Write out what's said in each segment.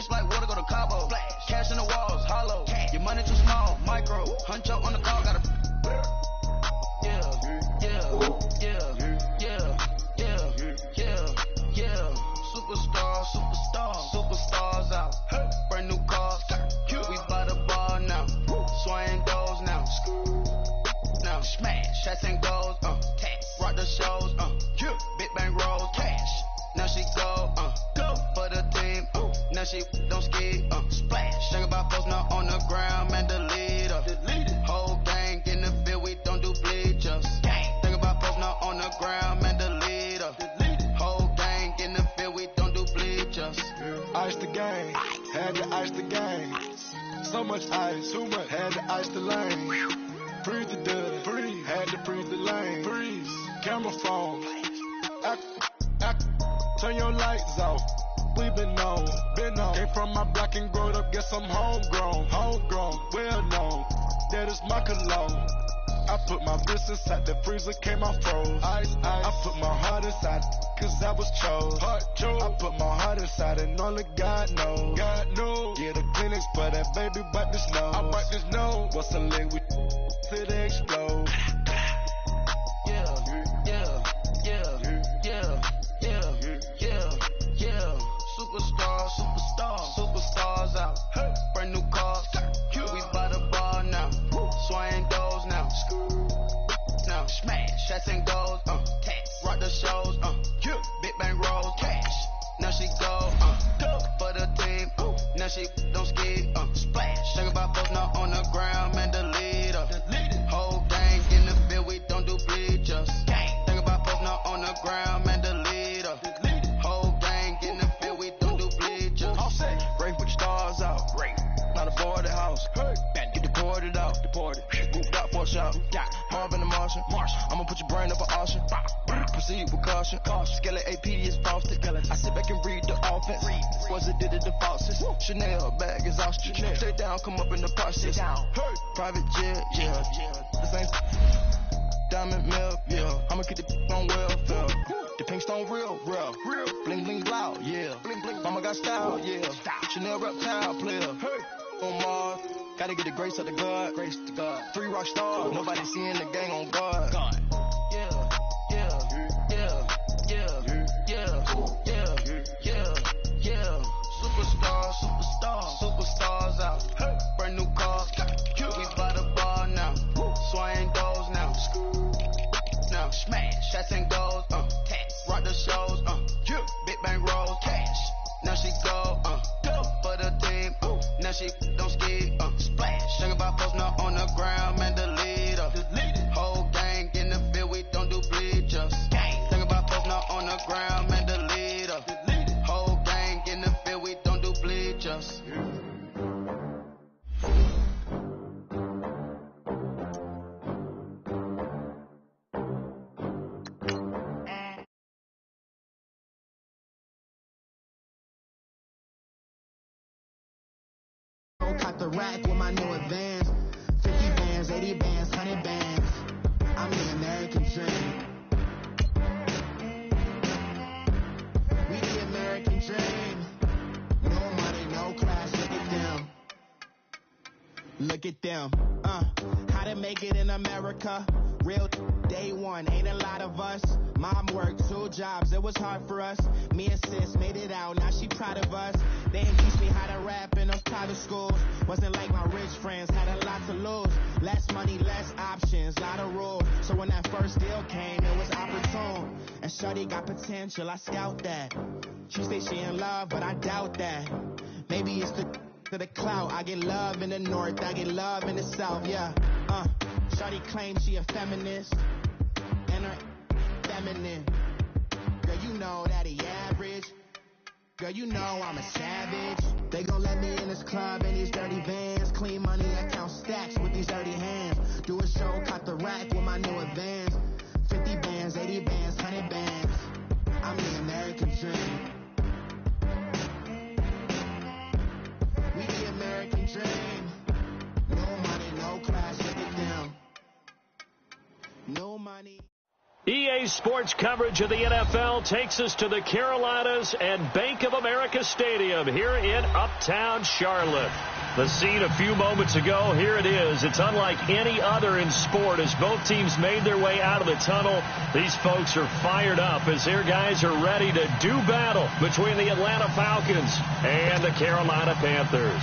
Bitch like water, go to Cabo. Flash. Cash in the walls, hollow. Cash. Your money too small, micro. Hunch up on the car, gotta. Superstars out. Brand new cars. We by the bar now. Swaying doors now. Now smash. Shots and goals. Rock the shows. Big bang rolls. Cash. Now she go. Go for the team. Now she don't ski. Splash. Think about folks now on the ground. Man, the leader. Whole gang in the field. We don't do bleachers. Think about folks now on the ground. Man, the leader. Whole gang in the field. We don't do bleachers. Ice the game. Had to ice the game. So much ice. Too much. Had to ice the lane. Freeze the dirty. Freeze. Had to freeze the lane. Freeze. Camera phone. Turn your lights off. We been on. Came from my block and growed up. Guess I'm homegrown. Well known. That is my cologne. I put my wrist inside the freezer, came out froze. Ice. I put my heart inside, cause I was chose. I put my heart inside and only God knows. Yeah, the clinics for that baby wipe this nose. I wipe this nose. What's a leg with till they explode? Superstars out. Brand new cars. We by the bar now. Swaying doors now. Now smash. Shots and goals. Rock the shows. Big bang rolls. Cash. Now she go. Go for the team. Now she don't ski. Splash. Think about folks now on the ground. Man, the leader. Whole gang in the field. We don't do bleachers. Think about folks now on the ground. Man, the leader. Whole gang in the field. We don't do bleachers. Race with the stars out. Not a boarded house. Get deported out. Moved out for a shot. Marvin the Martian. I'ma put your brain up for auction. Proceed with caution. Skeleton AP is frosted. I sit back and read the offense. Was it did it the faucets? Chanel bag is ostrich. Stay down, come up in the process. Private jet, yeah. This ain't diamond milk, yeah. I'ma keep the on welfare. The pink stone real. Bling bling loud, yeah. Mama got style, yeah. Chanel reptile player. On Mars, gotta get the grace of the God. 3 rock stars, nobody seeing the gang on guard. Superstars out. Brand new cars. We by the bar now. Swaying doors now. Now smash. Shots and goals. Rock the shows. Big bang rolls. Cash. Now she go. Go for the team. Now she don't ski. Splash. Think about folks now on the ground. Man, the leader. Whole gang in the field. We don't do bleachers. Think about folks now on the ground. Man, the leader. Whole gang in the field. We don't do bleachers. Caught the rack with my new advance. 50 bands, 80 bands, 100 bands. I'm the American dream. We the American dream. No money, no class, look at them. Look at them. How to make it in America. Real day one, ain't a lot of us. Mom worked 2 jobs, it was hard for us. Me and sis made it out, now she proud of us. They didn't teach me how to rap in those private schools. Wasn't like my rich friends, had a lot to lose. Less money, less options, lot of rules. So when that first deal came, it was opportune. And shorty got potential, I scout that. She say she in love, but I doubt that. Maybe it's to the clout. I get love in the north, I get love in the south, yeah. Shorty claims she a feminist, and her feminine. Girl, you know that he average. Girl, you know I'm a savage. They gon' let me in this club in these dirty vans. Clean money, I count stacks with these dirty hands. Do a show, caught the rack with my new advance. 50 bands, 80 bands, 100 bands. I'm the American dream. We the American dream. No money, no class, look at them. No money. EA Sports coverage of the NFL takes us to the Carolinas and Bank of America Stadium here in Uptown Charlotte. The scene a few moments ago, here it is. It's unlike any other in sport as both teams made their way out of the tunnel. These folks are fired up as their guys are ready to do battle between the Atlanta Falcons and the Carolina Panthers.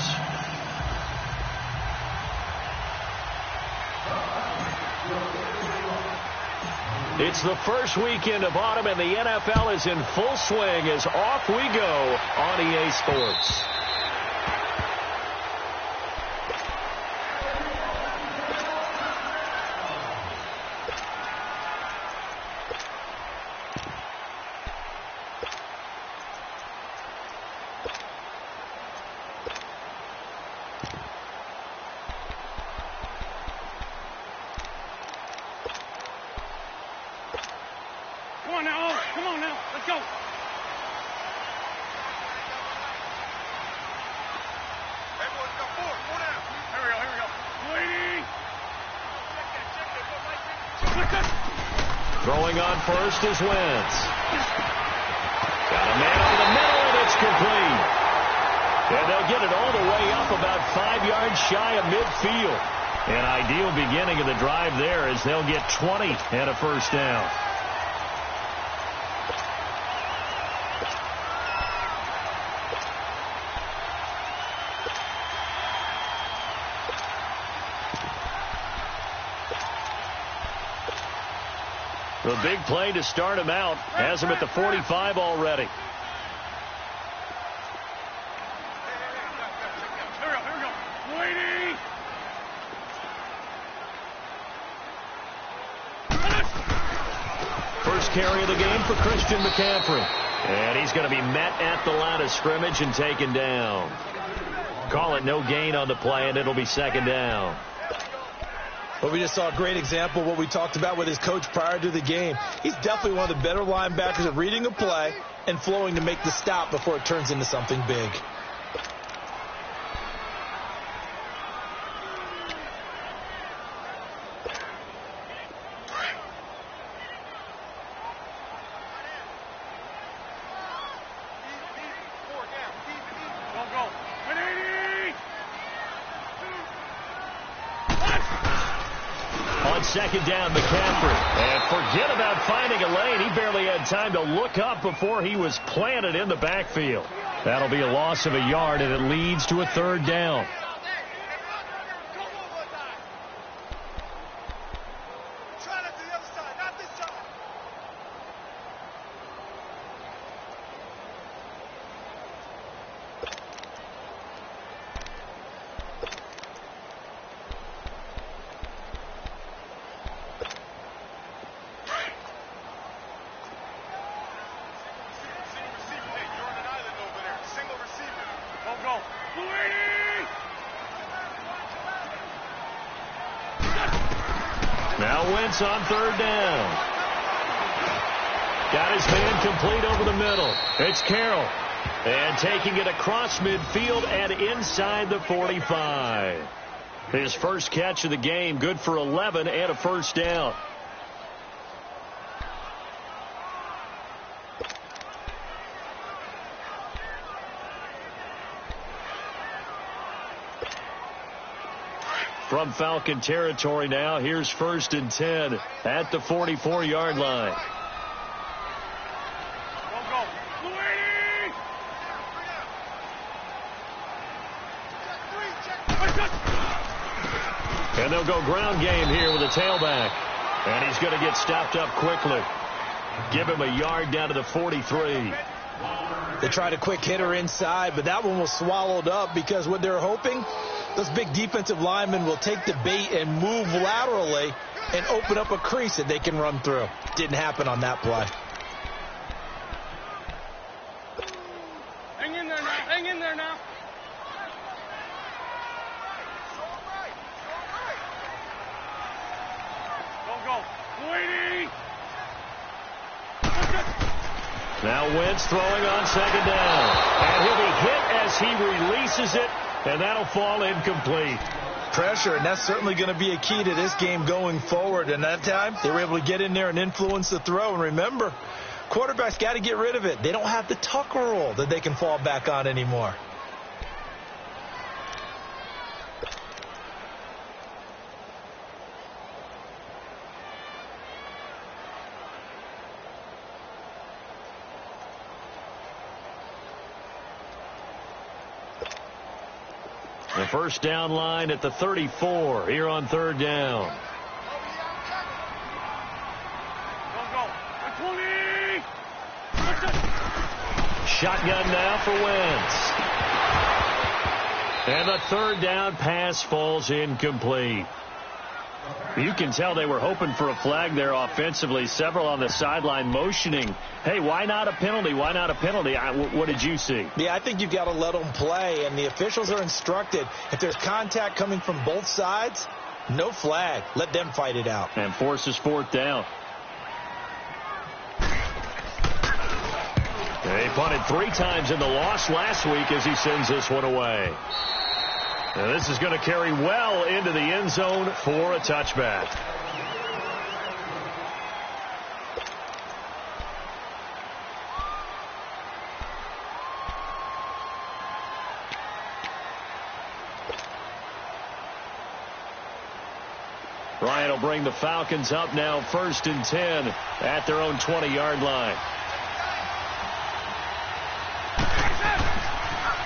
It's the first weekend of autumn, and the NFL is in full swing as off we go on EA Sports. Come on now, let's go. Everyone's got four down. Here we go. Waiting. Throwing on first is Wentz. Got a man over the middle, and it's complete. And they'll get it all the way up about 5 yards shy of midfield. An ideal beginning of the drive there as they'll get 20 and a first down. The big play to start him out has him at the 45 already. Here we go. Waiting. First carry of the game for Christian McCaffrey. And he's going to be met at the line of scrimmage and taken down. Call it no gain on the play, and it'll be second down. But we just saw a great example of what we talked about with his coach prior to the game. He's definitely one of the better linebackers at reading a play and flowing to make the stop before it turns into something big. Second down, McCaffrey. And forget about finding a lane. He barely had time to look up before he was planted in the backfield. That'll be a loss of a yard, and it leads to a third down. Now Wentz on third down. Got his man complete over the middle. It's Carroll. And taking it across midfield and inside the 45. His first catch of the game, good for 11 and a first down. From Falcon territory now, here's 1st and 10 at the 44-yard line. And they'll go ground game here with a tailback. And he's going to get stopped up quickly. Give him a yard down to the 43. They tried a quick hitter inside, but that one was swallowed up because what they're hoping, those big defensive linemen will take the bait and move laterally and open up a crease that they can run through. Didn't happen on that play. Hang in there now. Hang in there now. Go. Waiting. Now Wentz throwing on second down. And he'll be hit as he releases it, and that'll fall incomplete. pressure, and that's certainly going to be a key to this game going forward. And that time, they were able to get in there and influence the throw. And remember, quarterbacks got to get rid of it. They don't have the Tucker rule that they can fall back on anymore. The first down line at the 34 here on third down. Shotgun now for Wentz. And the third down pass falls incomplete. You can tell they were hoping for a flag there offensively. Several on the sideline motioning, hey, why not a penalty? Why not a penalty? What did you see? Yeah, I think you've got to let them play, and the officials are instructed, if there's contact coming from both sides, no flag. Let them fight it out. And forces fourth down. They punted 3 times in the loss last week as he sends this one away. Now this is going to carry well into the end zone for a touchback. Ryan will bring the Falcons up now, 1st and 10 at their own 20-yard line.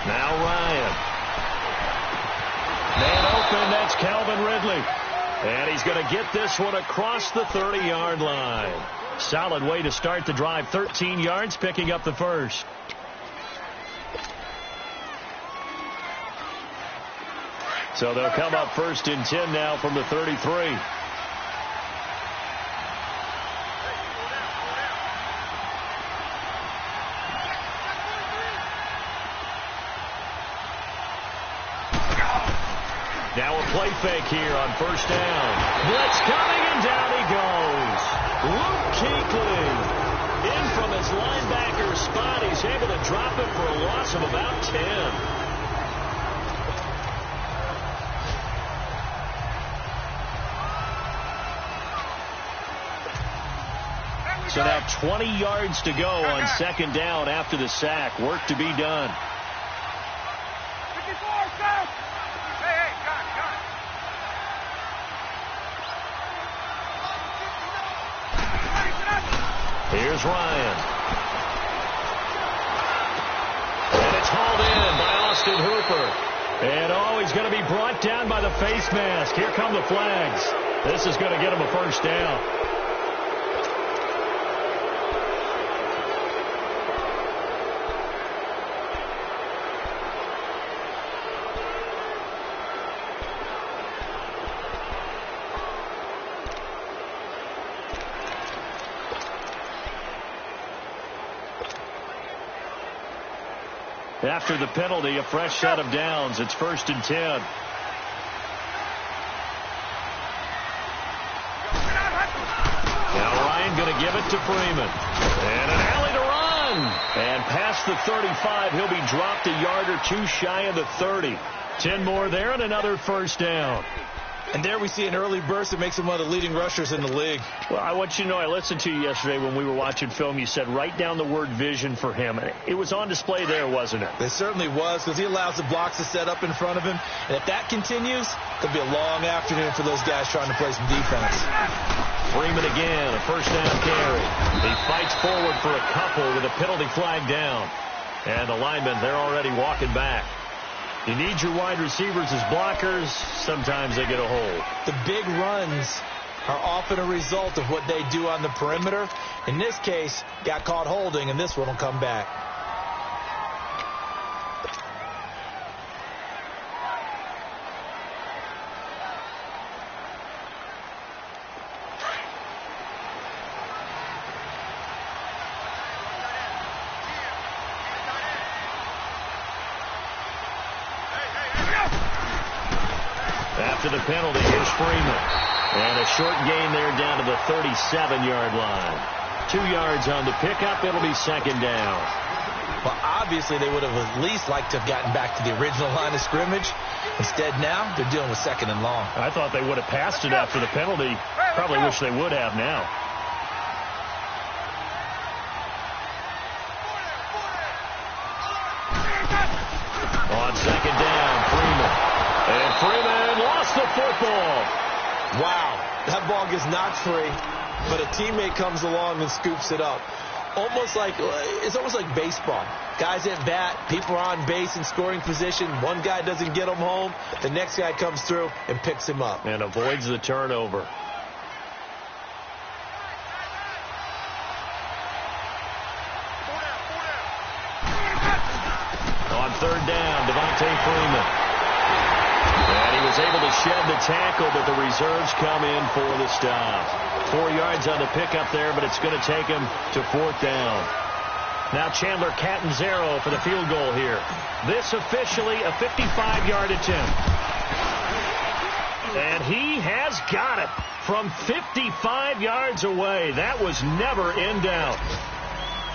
Now Ryan. Man open, that's Calvin Ridley. And he's going to get this one across the 30-yard line. Solid way to start the drive. 13 yards, picking up the first. So they'll come up 1st and 10 now from the 33. Now a play fake here on 1st down. Blitz coming, and down he goes. Luke Kuechly in from his linebacker spot. He's able to drop it for a loss of about 10. So now 20 yards to go on 2nd down after the sack. Work to be done. Here's Ryan. And it's hauled in by Austin Hooper. And he's going to be brought down by the face mask. Here come the flags. This is going to get him a 1st down. After the penalty, a fresh set of downs. It's 1st and 10. Now Ryan going to give it to Freeman. And an alley to run. And past the 35, he'll be dropped a yard or 2 shy of the 30. 10 more there and another 1st down. And there we see an early burst that makes him one of the leading rushers in the league. Well, I want you to know, I listened to you yesterday when we were watching film. You said write down the word vision for him. It was on display there, wasn't it? It certainly was, because he allows the blocks to set up in front of him. And if that continues, it'll be a long afternoon for those guys trying to play some defense. Freeman again, a 1st down carry. He fights forward for a couple with a penalty flag down. And the linemen, they're already walking back. You need your wide receivers as blockers. Sometimes they get a hold. The big runs are often a result of what they do on the perimeter. In this case, got caught holding, and this one will come back. After the penalty, here's Freeman. And a short gain there down to the 37-yard line. 2 yards on the pickup. It'll be 2nd down. Well, obviously they would have at least liked to have gotten back to the original line of scrimmage. Instead, now they're dealing with 2nd and long. I thought they would have passed it after the penalty. Probably wish they would have now. On 2nd down, Freeman. And Freeman lost the football. Wow, that ball gets knocked free, but a teammate comes along and scoops it up. It's almost like baseball. Guys at bat, people are on base in scoring position. One guy doesn't get him home. The next guy comes through and picks him up. And avoids the turnover. On 3rd down, Devontae Freeman. And he was able to shed the tackle, but the reserves come in for the stop. 4 yards on the pickup there, but it's going to take him to 4th down. Now Chandler Catanzaro for the field goal here. This officially a 55-yard attempt. And he has got it from 55 yards away. That was never in doubt.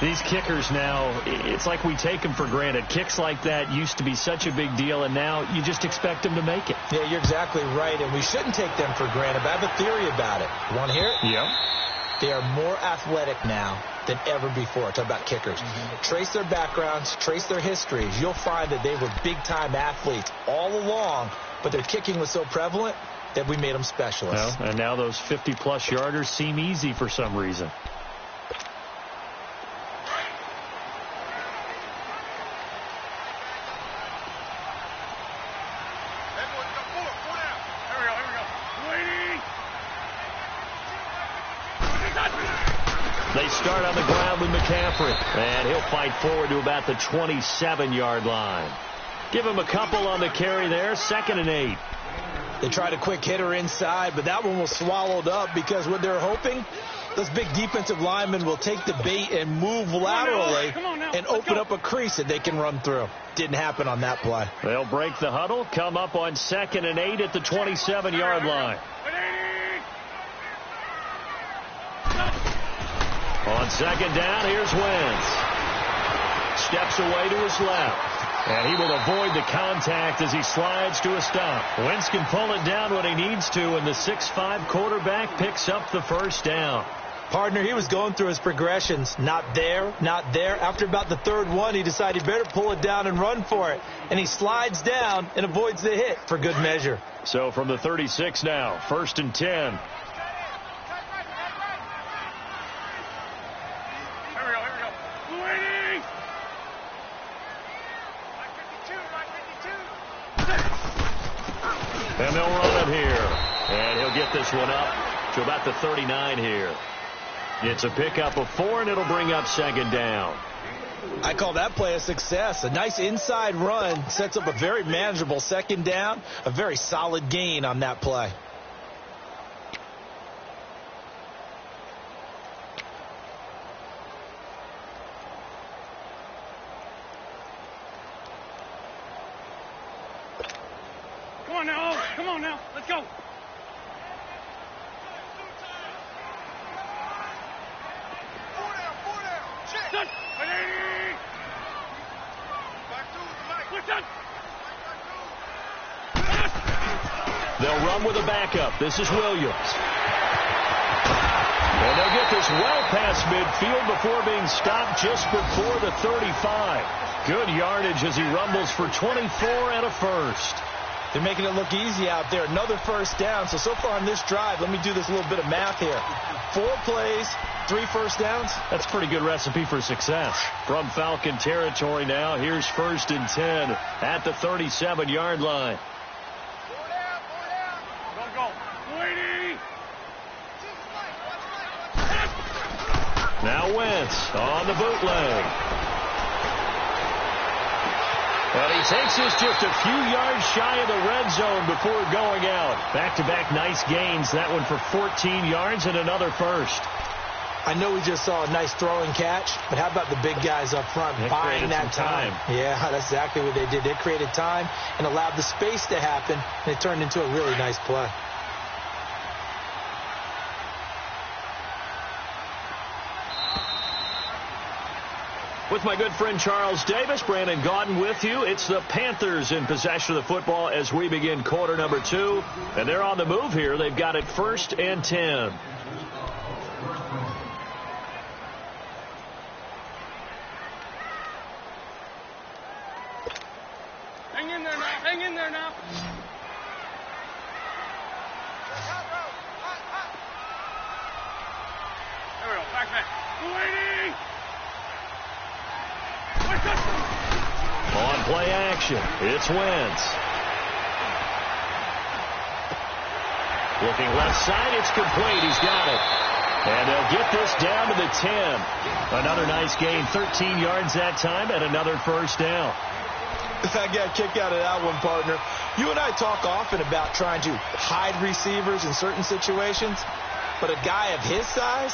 These kickers now, it's like we take them for granted. Kicks like that used to be such a big deal, and now you just expect them to make it. Yeah, you're exactly right, and we shouldn't take them for granted. But I have a theory about it. You want to hear it? Yep. They are more athletic now than ever before. Talk about kickers. Trace their backgrounds, trace their histories. You'll find that they were big-time athletes all along, but their kicking was so prevalent that we made them specialists. Well, and now those 50-plus yarders seem easy for some reason. They start on the ground with McCaffrey, and he'll fight forward to about the 27-yard line. Give him a couple on the carry there, 2nd and 8. They tried a quick hitter inside, but that one was swallowed up because what they're hoping, those big defensive linemen will take the bait and move laterally and open up a crease that they can run through. Didn't happen on that play. They'll break the huddle, come up on 2nd and 8 at the 27-yard line. On 2nd down, here's Wentz. Steps away to his left. And he will avoid the contact as he slides to a stop. Wentz can pull it down when he needs to, and the 6'5" quarterback picks up the 1st down. Partner, he was going through his progressions. Not there, not there. After about the 3rd one, he decided he better pull it down and run for it. And he slides down and avoids the hit for good measure. So from the 36 now, 1st and 10. And they'll run it here. And he'll get this one up to about the 39 here. It's a pickup of 4, and it'll bring up 2nd down. I call that play a success. A nice inside run sets up a very manageable 2nd down. A very solid gain on that play. Come on now, let's go. They'll run with a backup. This is Williams. And they'll get this well past midfield before being stopped just before the 35. Good yardage as he rumbles for 24 and a 1st. They're making it look easy out there. Another 1st down. So far on this drive, let me do this little bit of math here. 4 plays, 3 1st downs. That's a pretty good recipe for success. From Falcon territory now, here's 1st and 10 at the 37-yard line. Now Wentz on the bootleg. And he takes us just a few yards shy of the red zone before going out. Back-to-back nice gains. That one for 14 yards and another 1st. I know we just saw a nice throwing catch, but how about the big guys up front buying that time? Yeah, that's exactly what they did. They created time and allowed the space to happen, and it turned into a really nice play. With my good friend Charles Davis, Brandon Gaudin with you. It's the Panthers in possession of the football as we begin quarter number 2. And they're on the move here. They've got it 1st and 10. Hang in there now. Hang in there now. There we go. Back. Waiting. On play action, it's Wentz. Looking left side, it's complete. He's got it. And they'll get this down to the 10. Another nice gain, 13 yards that time, and another first down. I got a kick out of that one, partner. You and I talk often about trying to hide receivers in certain situations, but a guy of his size,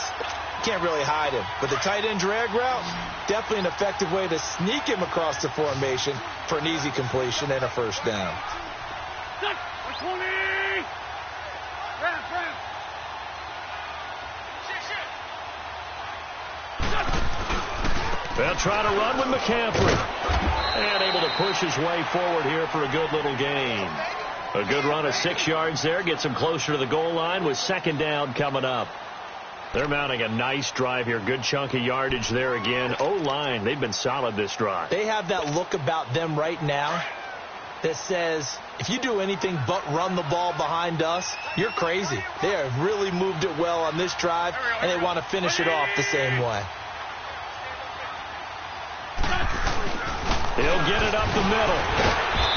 can't really hide him. But the tight end drag route, definitely an effective way to sneak him across the formation for an easy completion and a first down. They'll try to run with McCaffrey. And able to push his way forward here for a good little gain. A good run of 6 yards there. Gets him closer to the goal line with 2nd down coming up. They're mounting a nice drive here. Good chunk of yardage there again. O-line, they've been solid this drive. They have that look about them right now that says, if you do anything but run the ball behind us, you're crazy. They have really moved it well on this drive, and they want to finish it off the same way. He'll get it up the middle.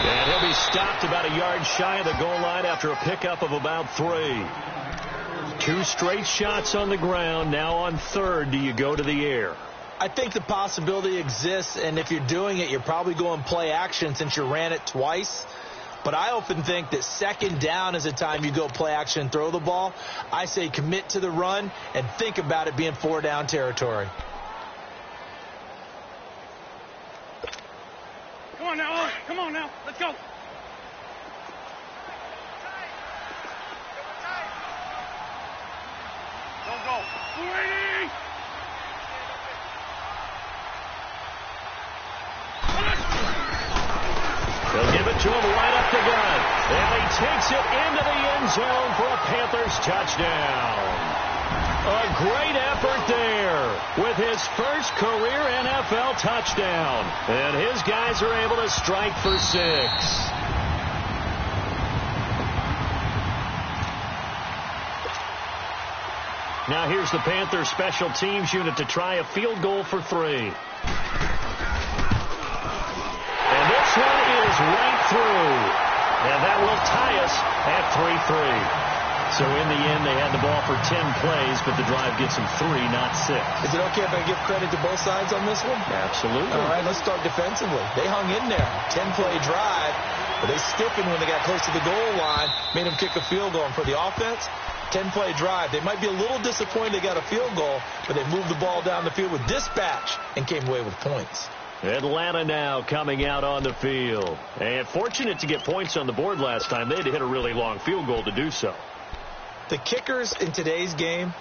And he'll be stopped about a yard shy of the goal line after a pickup of about 3. 2 straight shots on the ground. Now on 3rd, do you go to the air? I think the possibility exists, and if you're doing it, you're probably going play action since you ran it twice. But I often think that 2nd down is the time you go play action and throw the ball. I say commit to the run and think about it being 4 down territory. Come on now. Let's go. Don't go. Waiting. They'll give it to him right up the gut. And he takes it into the end zone for a Panthers touchdown. A great effort there with his first career NFL touchdown. And his guys are able to strike for 6. Now here's the Panthers special teams unit to try a field goal for 3. And this one is right through. And that will tie us at 3-3. So in the end, they had the ball for 10 plays, but the drive gets them 3, not 6. Is it okay if I give credit to both sides on this one? Absolutely. All right, let's start defensively. They hung in there. 10-play drive, but they stiffened when they got close to the goal line, made them kick a field goal. And for the offense, 10-play drive. They might be a little disappointed they got a field goal, but they moved the ball down the field with dispatch and came away with points. Atlanta now coming out on the field. And fortunate to get points on the board last time. They had to hit a really long field goal to do so. The kickers in today's game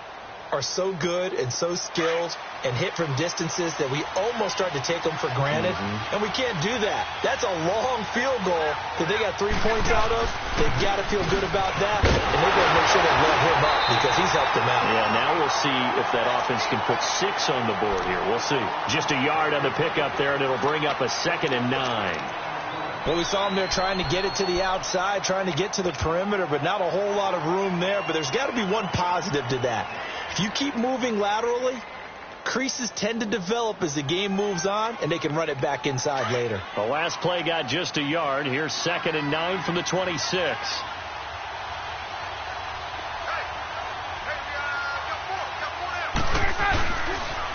are so good and so skilled and hit from distances that we almost start to take them for granted. And we can't do that. That's a long field goal that they got 3 points out of. They've got to feel good about that. And they've got to make sure they let him up because he's helped them out. Yeah, now we'll see if that offense can put 6 on the board here. We'll see. Just a yard on the pickup there, and it'll bring up a 2nd and 9. Well, we saw them there trying to get it to the outside, trying to get to the perimeter, but not a whole lot of room there. But there's got to be one positive to that. If you keep moving laterally, creases tend to develop as the game moves on, and they can run it back inside later. The last play got just a yard. Here's 2nd and 9 from the 26.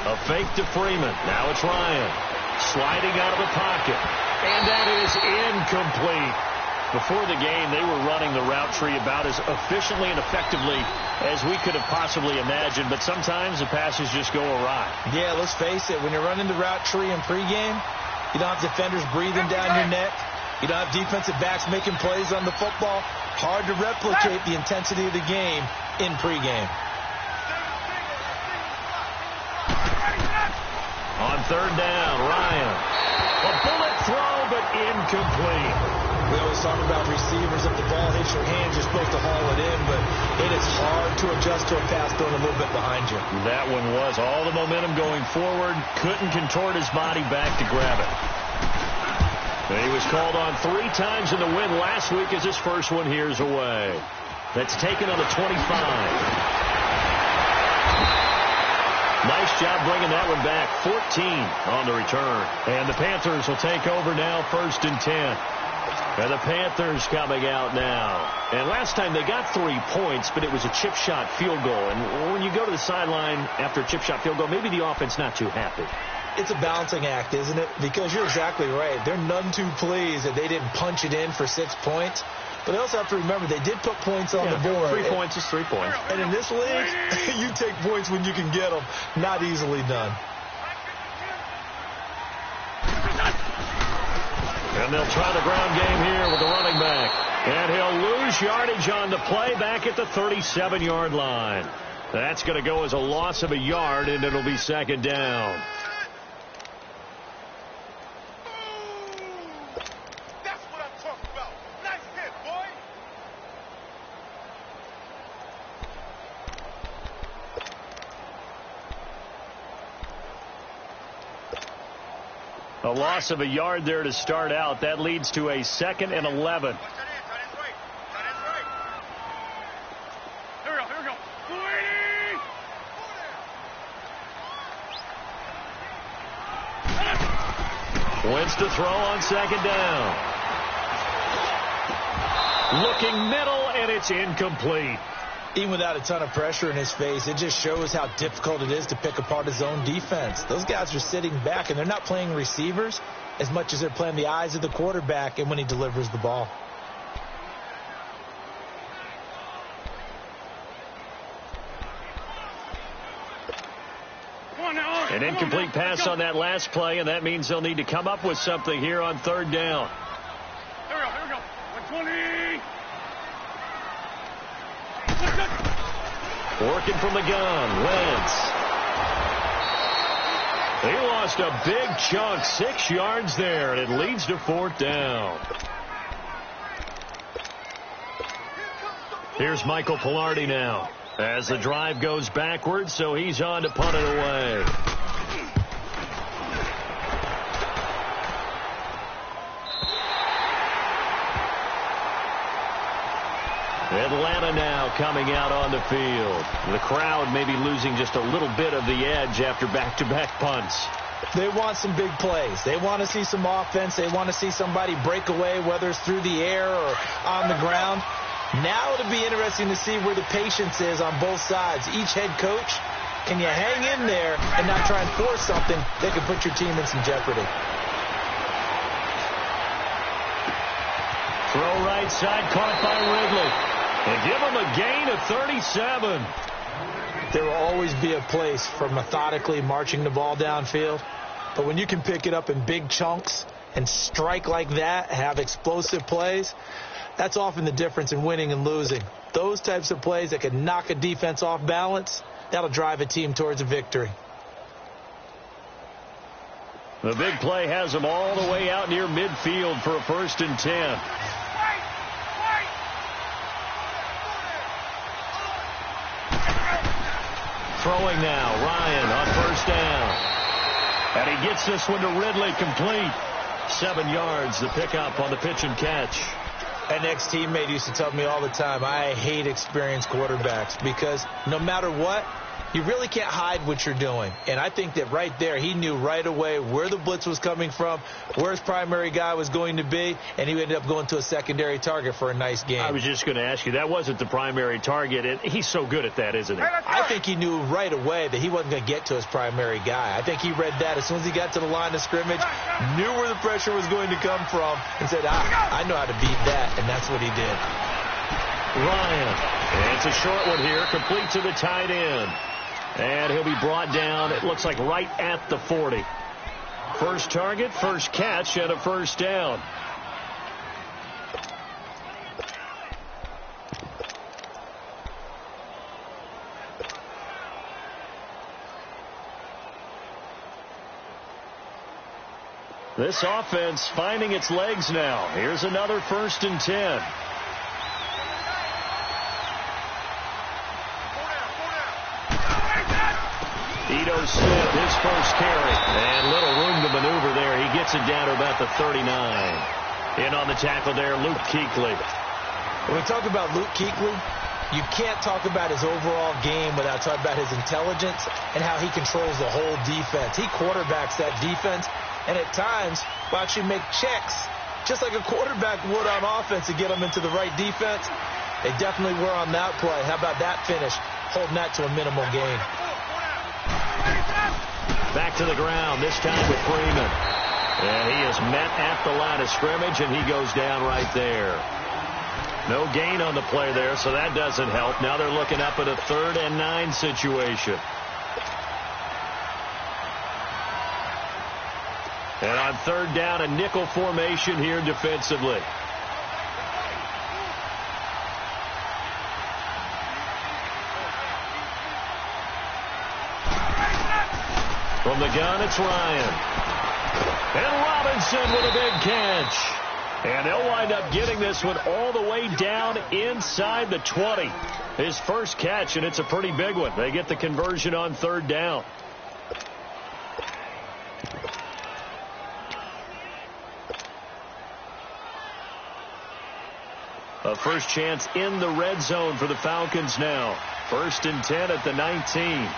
A fake to Freeman. Now it's Ryan. Sliding out of the pocket. And that is incomplete. Before the game, they were running the route tree about as efficiently and effectively as we could have possibly imagined. But sometimes the passes just go awry. Yeah, let's face it. When you're running the route tree in pregame, you don't have defenders breathing down your neck. You don't have defensive backs making plays on the football. Hard to replicate the intensity of the game in pregame. On third down, Ryan. A bullet throw, but incomplete. We always talk about receivers. If the ball hits your hands, you're supposed to haul it in, but it is hard to adjust to a pass thrown a little bit behind you. That one was all the momentum going forward. Couldn't contort his body back to grab it. And he was called on 3 times in the win last week as his first one here's away. That's taken on the 25. Nice job bringing that one back. 14 on the return. And the Panthers will take over now, 1st and 10. And the Panthers coming out now. And last time they got 3 points, but it was a chip shot field goal. And when you go to the sideline after a chip shot field goal, maybe the offense not too happy. It's a balancing act, isn't it? Because you're exactly right. They're none too pleased that they didn't punch it in for 6 points. But they also have to remember they did put points on the board. 3 points is 3 points. And in this league, you take points when you can get them. Not easily done. And they'll try the ground game here with the running back. And he'll lose yardage on the play back at the 37-yard line. That's going to go as a loss of a yard, and it'll be 2nd down. That's what I'm talking about. Nice hit, boy. A loss of a yard there to start out. That leads to a 2nd and 11. Wentz to throw on 2nd down. Looking middle, and it's incomplete. Even without a ton of pressure in his face, it just shows how difficult it is to pick apart his own defense. Those guys are sitting back, and they're not playing receivers as much as they're playing the eyes of the quarterback and when he delivers the ball. An incomplete pass on that last play, and that means they'll need to come up with something here on 3rd down. Here we go. 120. Working from the gun, Wentz. He lost a big chunk, 6 yards there, and it leads to 4th down. Here's Michael Pilardi now as the drive goes backwards, so he's on to punt it away. Atlanta now coming out on the field. The crowd maybe losing just a little bit of the edge after back-to-back punts. They want some big plays. They want to see some offense. They want to see somebody break away, whether it's through the air or on the ground. Now it'll be interesting to see where the patience is on both sides. Each head coach, can you hang in there and not try and force something that could put your team in some jeopardy? Throw right side, caught by Ridley. And give him a gain of 37. There will always be a place for methodically marching the ball downfield. But when you can pick it up in big chunks and strike like that, have explosive plays, that's often the difference in winning and losing. Those types of plays that can knock a defense off balance, that'll drive a team towards a victory. The big play has them all the way out near midfield for a 1st and 10. Throwing now, Ryan on 1st down. And he gets this one to Ridley, complete. 7 yards, the pickup on the pitch and catch. An ex-teammate used to tell me all the time, I hate experienced quarterbacks because no matter what, you really can't hide what you're doing. And I think that right there, he knew right away where the blitz was coming from, where his primary guy was going to be, and he ended up going to a secondary target for a nice game. I was just going to ask you, that wasn't the primary target, and he's so good at that, isn't he? I think he knew right away that he wasn't going to get to his primary guy. I think he read that as soon as he got to the line of scrimmage, knew where the pressure was going to come from, and said, I know how to beat that, and that's what he did. Ryan, and it's a short one here, complete to the tight end. And he'll be brought down, it looks like right at the 40. First target, first catch, and a 1st down. This offense finding its legs now. Here's another 1st and 10. Ito Smith, his first carry. And little room to maneuver there. He gets it down to about the 39. In on the tackle there, Luke Kuechly. When we talk about Luke Kuechly, you can't talk about his overall game without talking about his intelligence and how he controls the whole defense. He quarterbacks that defense, and at times will actually make checks, just like a quarterback would on offense to get them into the right defense. They definitely were on that play. How about that finish, holding that to a minimal gain. Back to the ground, this time with Freeman. And he is met at the line of scrimmage, and he goes down right there. No gain on the play there, so that doesn't help. Now they're looking up at a 3rd and 9 situation. And on 3rd down, a nickel formation here defensively. From the gun, it's Ryan. And Robinson with a big catch. And they'll wind up getting this one all the way down inside the 20. His first catch, and it's a pretty big one. They get the conversion on 3rd down. A first chance in the red zone for the Falcons now. 1st and 10 at the 19.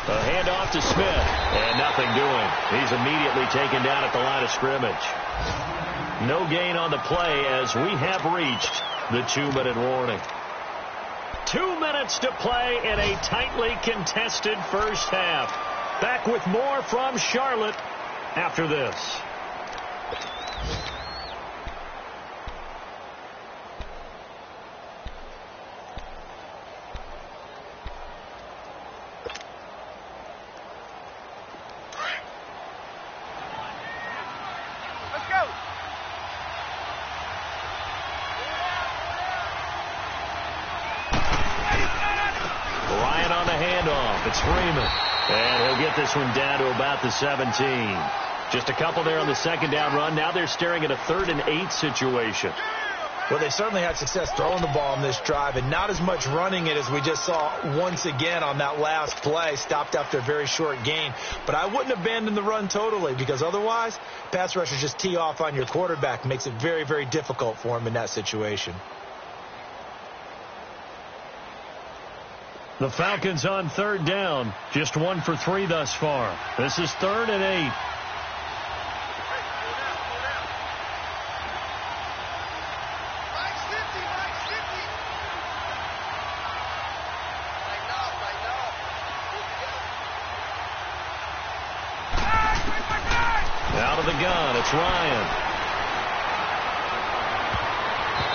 A handoff to Smith, and nothing doing. He's immediately taken down at the line of scrimmage. No gain on the play as we have reached the 2-minute warning. 2 minutes to play in a tightly contested first half. Back with more from Charlotte after this. It's Freeman, and he'll get this one down to about the 17. Just a couple there on the 2nd down run. Now they're staring at a 3rd and 8 situation. Well, they certainly had success throwing the ball in this drive, and not as much running it as we just saw once again on that last play. Stopped after a very short gain. But I wouldn't abandon the run totally, because otherwise, pass rushers just tee off on your quarterback. Makes it very, very difficult for him in that situation. The Falcons on 3rd down. Just 1 for 3 thus far. This is 3rd and 8. Out of the gun, it's Ryan.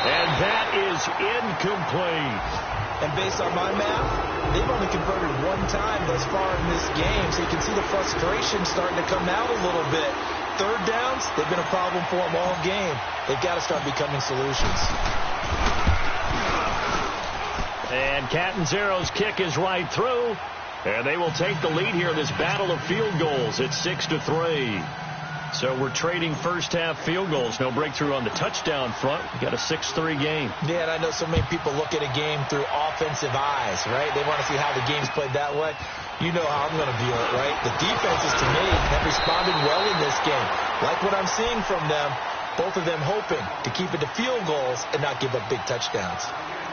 And that is incomplete. And based on my math, they've only converted 1 time thus far in this game, so you can see the frustration starting to come out a little bit. 3rd downs, they've been a problem for them all game. They've got to start becoming solutions. And Catanzero's kick is right through, and they will take the lead here in this battle of field goals. It's 6-3. So we're trading first half field goals. No breakthrough on the touchdown front. We got a 6-3 game. Yeah, and I know so many people look at a game through offensive eyes, right? They want to see how the game's played that way. You know how I'm going to view it, right? The defenses, to me, have responded well in this game. Like what I'm seeing from them, both of them hoping to keep it to field goals and not give up big touchdowns.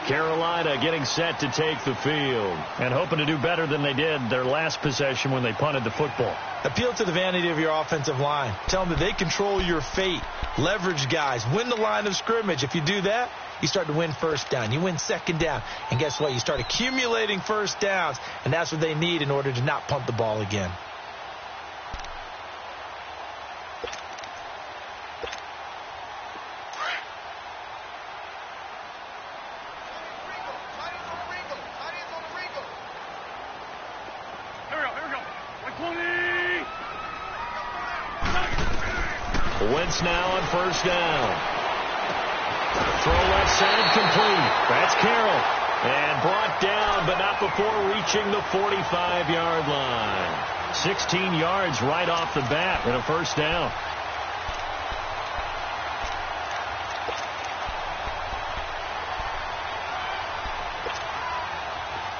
Carolina getting set to take the field and hoping to do better than they did their last possession when they punted the football. Appeal to the vanity of your offensive line. Tell them that they control your fate. Leverage guys. Win the line of scrimmage. If you do that, you start to win first down. You win 2nd down. And guess what? You start accumulating first downs, and that's what they need in order to not punt the ball again. Wentz now on first down. Throw left side complete. That's Carroll. And brought down, but not before reaching the 45-yard line. 16 yards right off the bat and a first down.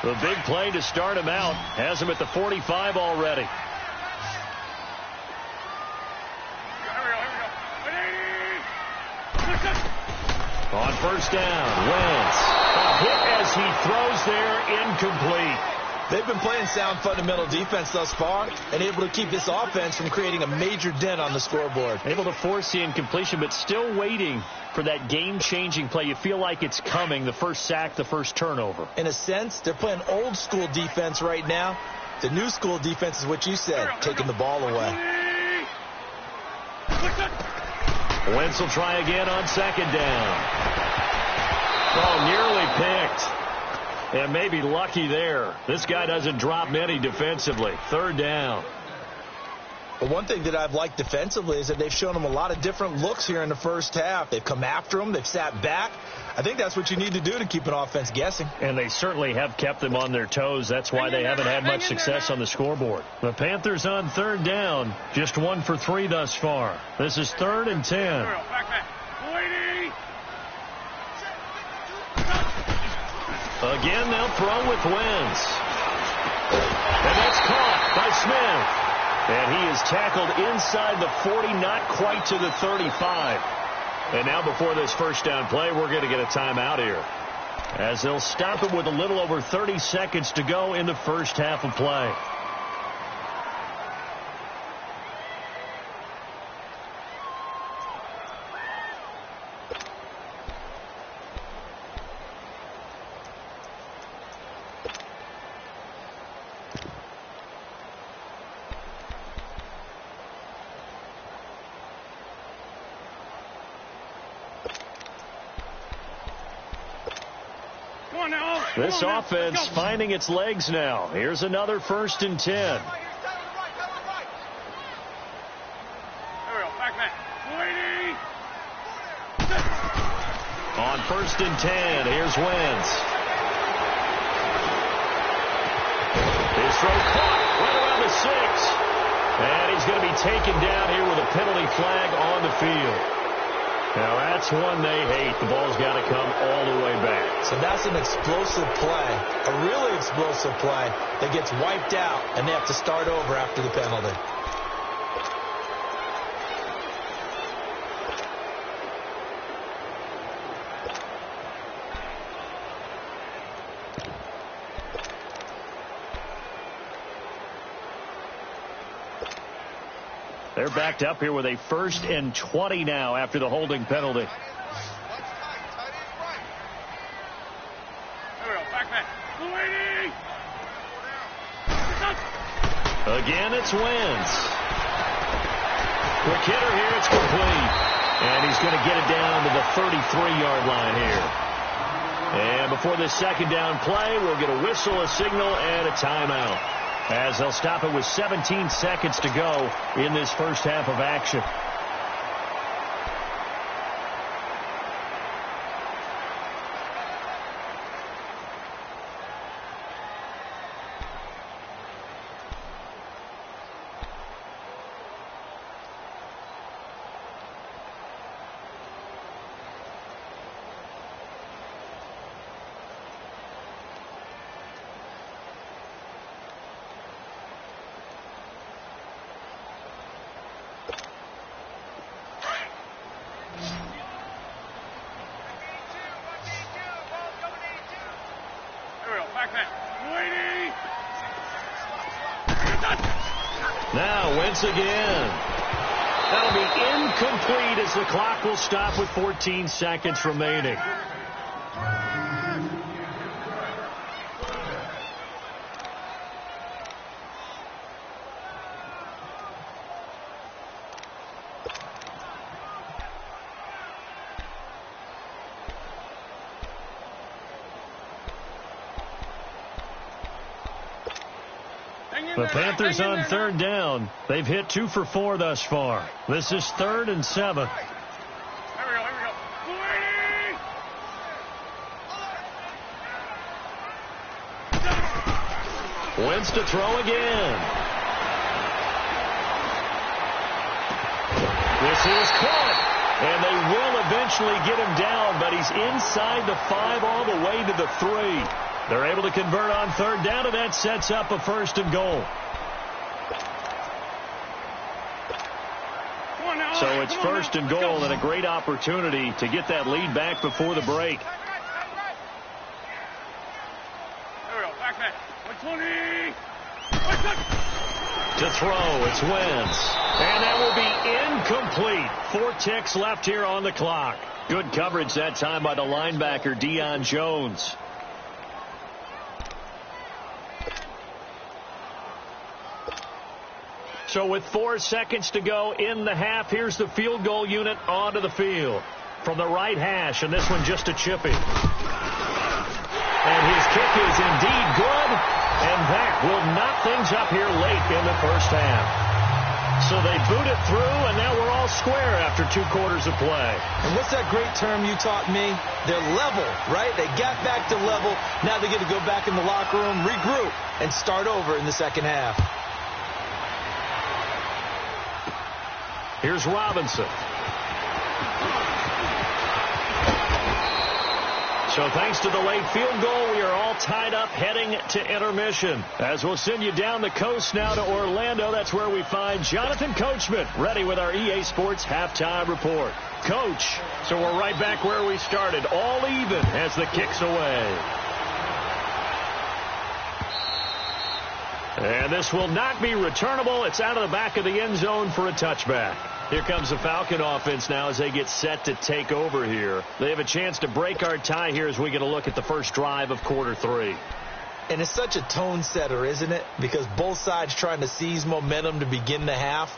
The big play to start him out has him at the 45 already. On first down, Wentz. A hit as he throws there, incomplete. They've been playing sound fundamental defense thus far and able to keep this offense from creating a major dent on the scoreboard. Able to force the incompletion, but still waiting for that game-changing play. You feel like it's coming, the first sack, the first turnover. In a sense, they're playing old-school defense right now. The new school defense is what you said, taking the ball away. Wentz will try again on second down. Oh, nearly picked. And maybe lucky there. This guy doesn't drop many defensively. Third down. But one thing that I've liked defensively is that they've shown them a lot of different looks here in the first half. They've come after them. They've sat back. I think that's what you need to do to keep an offense guessing. And they certainly have kept them on their toes. That's why they haven't had much success on the scoreboard. The Panthers on third down. Just 1 for 3 thus far. This is 3rd and 10. Again, they'll throw with Wentz. And that's caught by Smith. And he is tackled inside the 40, not quite to the 35. And now before this first down play, we're going to get a timeout here, as they'll stop it with a little over 30 seconds to go in the first half of play. This offense finding its legs now. Here's another 1st and 10. On 1st and 10, here's Wentz. His throw caught right around the 6. And he's going to be taken down here with a penalty flag on the field. Now, that's one they hate. The ball's got to come all the way back. So that's an explosive play, a really explosive play that gets wiped out, and they have to start over after the penalty. They're backed up here with a 1st and 20 now after the holding penalty. Again, it's Wentz. Quick hitter here, it's complete. And he's going to get it down to the 33-yard line here. And before this second down play, we'll get a whistle, a signal, and a timeout, as they'll stop it with 17 seconds to go in this first half of action. Now Wentz again. That'll be incomplete as the clock will stop with 14 seconds remaining. The Panthers on third down. They've hit 2 for 4 thus far. This is 3rd and 7. Here we go. Wentz to throw again. This is caught. And they will eventually get him down, but he's inside the 5 all the way to the 3. They're able to convert on third down, and that sets up a 1st and goal. So it's 1st and goal and a great opportunity to get that lead back before the break. There we go. Back. 120. To throw, it's Wentz. And that will be incomplete. 4 ticks left here on the clock. Good coverage that time by the linebacker, Deion Jones. So with 4 seconds to go in the half, here's the field goal unit onto the field. From the right hash, and this one just a chippy. And his kick is indeed good, and that will knock things up here late in the first half. So they boot it through, and now we're all square after 2 quarters of play. And what's that great term you taught me? They're level, right? They got back to level. Now they get to go back in the locker room, regroup, and start over in the second half. Here's Robinson. So thanks to the late field goal, we are all tied up heading to intermission. As we'll send you down the coast now to Orlando, that's where we find Jonathan Coachman, ready with our EA Sports halftime report. Coach, so we're right back where we started, all even as the kick's away. And this will not be returnable. It's out of the back of the end zone for a touchback. Here comes the Falcon offense now as they get set to take over here. They have a chance to break our tie here as we get a look at the first drive of quarter 3. And it's such a tone setter, isn't it? Because both sides trying to seize momentum to begin the half.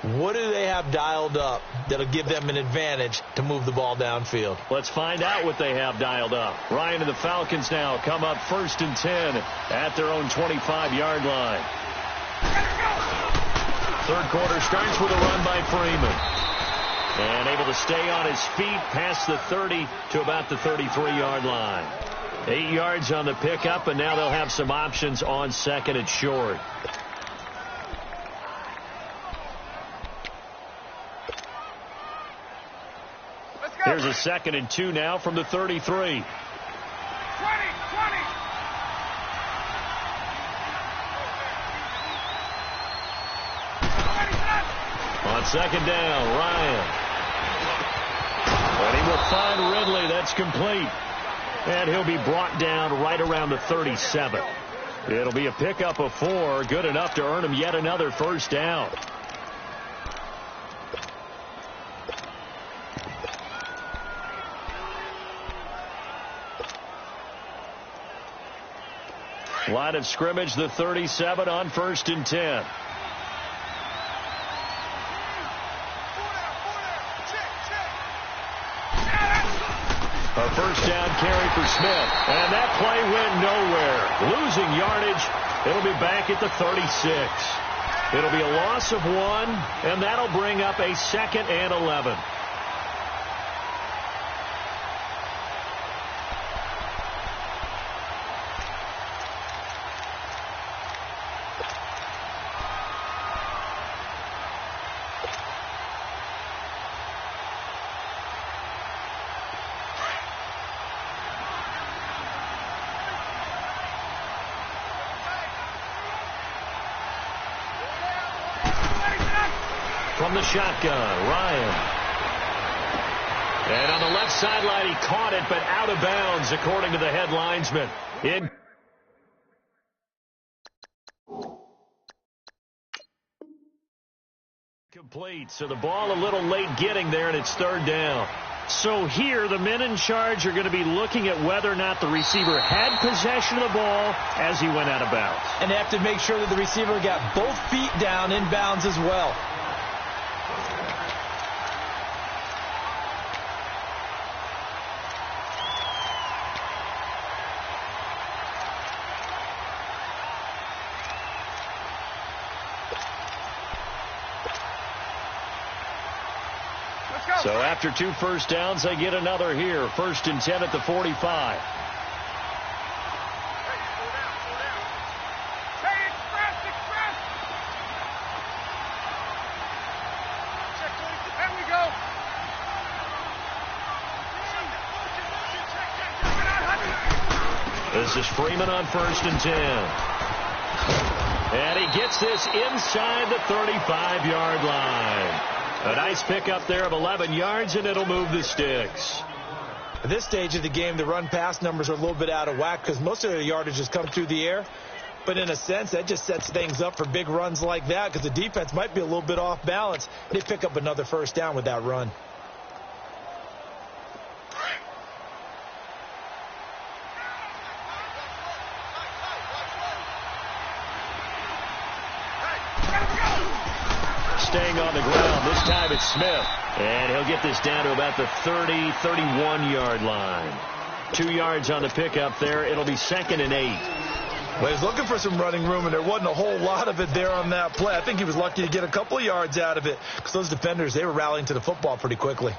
What do they have dialed up that'll give them an advantage to move the ball downfield? Let's find out what they have dialed up. Ryan and the Falcons now come up 1st and 10 at their own 25-yard line. Third quarter starts with a run by Freeman. And able to stay on his feet past the 30 to about the 33-yard line. 8 yards on the pickup, and now they'll have some options on 2nd and short. Here's a 2nd and 2 now from the 33. 20. On 2nd down, Ryan. And he will find Ridley. That's complete. And he'll be brought down right around the 37. It'll be a pickup of 4. Good enough to earn him yet another first down. Line of scrimmage, the 37 on 1st and 10. A first down carry for Smith. And that play went nowhere. Losing yardage. It'll be back at the 36. It'll be a loss of 1, and that'll bring up a 2nd and 11. From the shotgun, Ryan. And on the left sideline, he caught it, but out of bounds, according to the head linesman. Incomplete, so the ball a little late getting there, and it's 3rd down. So here, the men in charge are going to be looking at whether or not the receiver had possession of the ball as he went out of bounds. And they have to make sure that the receiver got both feet down in bounds as well. So after 2 first downs, they get another here. 1st and 10 at the 45. This is Freeman on 1st and 10. And he gets this inside the 35-yard line. A nice pickup there of 11 yards, and it'll move the sticks. At this stage of the game, the run-pass numbers are a little bit out of whack because most of their yardage has come through the air. But in a sense, that just sets things up for big runs like that because the defense might be a little bit off balance. They pick up another first down with that run. Staying on the ground. This time it's Smith. And he'll get this down to about the 30, 31-yard line. 2 yards on the pickup there. It'll be 2nd and 8. Well, he's looking for some running room, and there wasn't a whole lot of it there on that play. I think he was lucky to get a couple of yards out of it because those defenders, they were rallying to the football pretty quickly.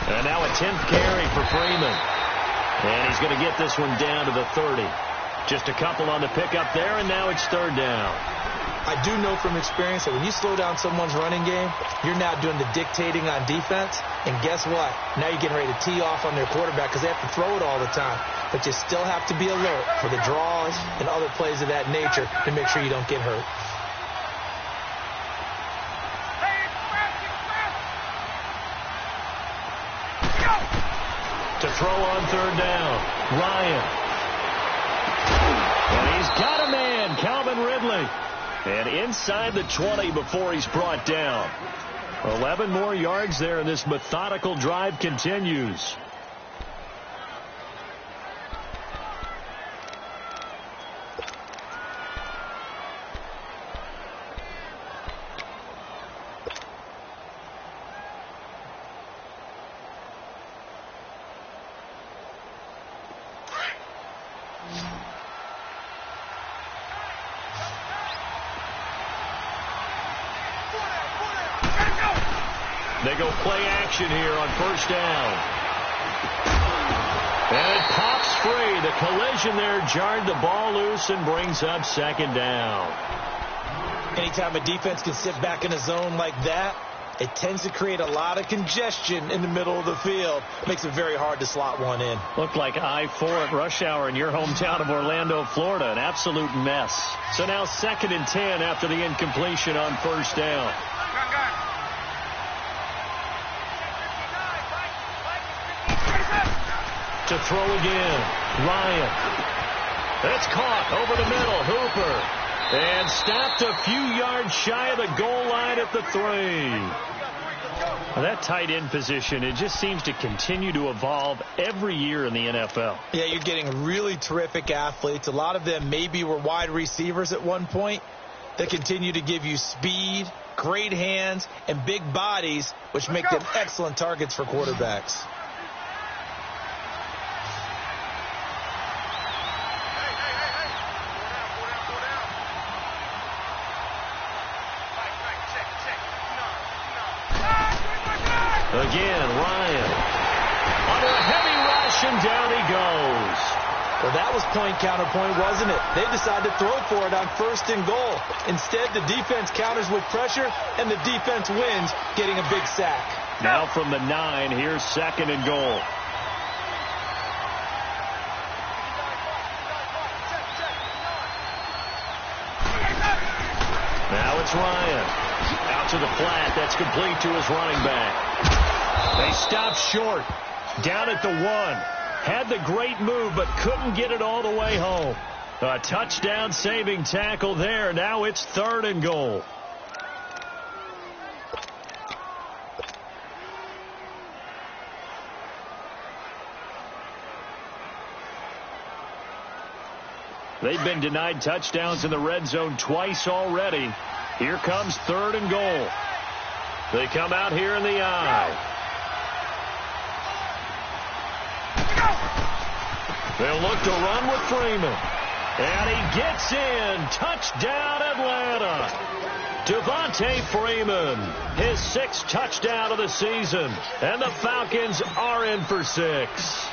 And now a 10th carry for Freeman. And he's going to get this one down to the 30. Just a couple on the pickup there, and now it's 3rd down. I do know from experience that when you slow down someone's running game, you're now doing the dictating on defense. And guess what? Now you're getting ready to tee off on their quarterback because they have to throw it all the time. But you still have to be alert for the draws and other plays of that nature to make sure you don't get hurt. To throw on 3rd down, Ryan. And he's got a man, Calvin Ridley. And inside the 20 before he's brought down. 11 more yards there, and this methodical drive continues. They go play action here on 1st down. And it pops free. The collision there jarred the ball loose and brings up 2nd down. Anytime a defense can sit back in a zone like that, it tends to create a lot of congestion in the middle of the field. Makes it very hard to slot one in. Looked like I-4 at rush hour in your hometown of Orlando, Florida. An absolute mess. So now 2nd and 10 after the incompletion on 1st down. To throw again, Ryan. That's caught over the middle, Hooper. And stopped a few yards shy of the goal line at the 3. Well, that tight end position, it just seems to continue to evolve every year in the NFL. Yeah, you're getting really terrific athletes. A lot of them maybe were wide receivers at one point. They continue to give you speed, great hands, and big bodies, which make them excellent targets for quarterbacks. Again, Ryan. Under a heavy rush, and down he goes. Well, that was point counterpoint, wasn't it? They decided to throw for it on 1st and goal. Instead, the defense counters with pressure, and the defense wins, getting a big sack. Now from the 9, here's 2nd and goal. Now it's Ryan. Out to the flat. That's complete to his running back. They stopped short. Down at the 1. Had the great move, but couldn't get it all the way home. A touchdown-saving tackle there. Now it's 3rd and goal. They've been denied touchdowns in the red zone twice already. Here comes 3rd and goal. They come out here in the I. They'll look to run with Freeman. And he gets in. Touchdown, Atlanta. Devontae Freeman, his 6th touchdown of the season. And the Falcons are in for 6.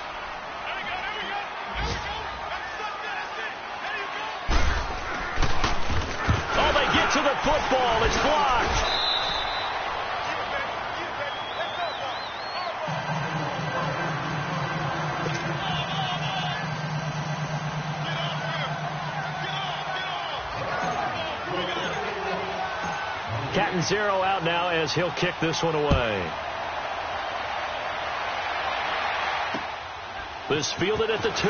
Oh, they get to the football. It's blocked. Catanzaro out now as he'll kick this one away. This fielded at the 2.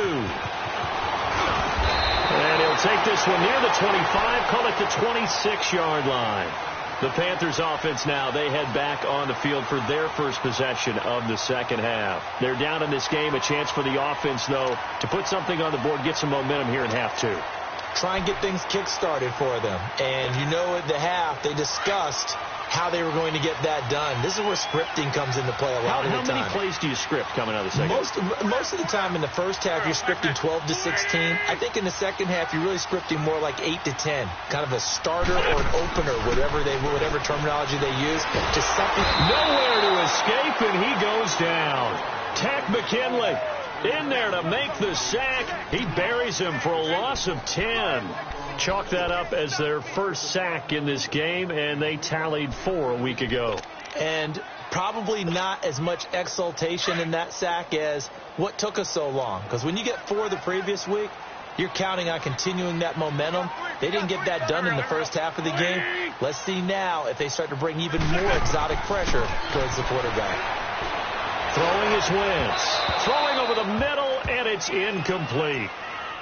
And he'll take this one near the 25, call it the 26-yard line. The Panthers offense now, they head back on the field for their first possession of the second half. They're down in this game. A chance for the offense, though, to put something on the board, get some momentum here in half 2. Try and get things kick-started for them. And you know at the half, they discussed how they were going to get that done. This is where scripting comes into play a lot of the time. How many plays do you script coming out of the second half? Most of the time in the first half, you're scripting 12 to 16. I think in the second half, you're really scripting more like 8 to 10. Kind of a starter or an opener, whatever terminology they use. Just something. Nowhere to escape, and he goes down. Tack McKinley in there to make the sack. He buries him for a loss of 10. Chalk that up as their first sack in this game, and they tallied 4 a week ago. And probably not as much exultation in that sack as what took us so long. Because when you get 4 the previous week, you're counting on continuing that momentum. They didn't get that done in the first half of the game. Let's see now if they start to bring even more exotic pressure towards the quarterback. Throwing is Wentz. Throwing over the middle, and it's incomplete.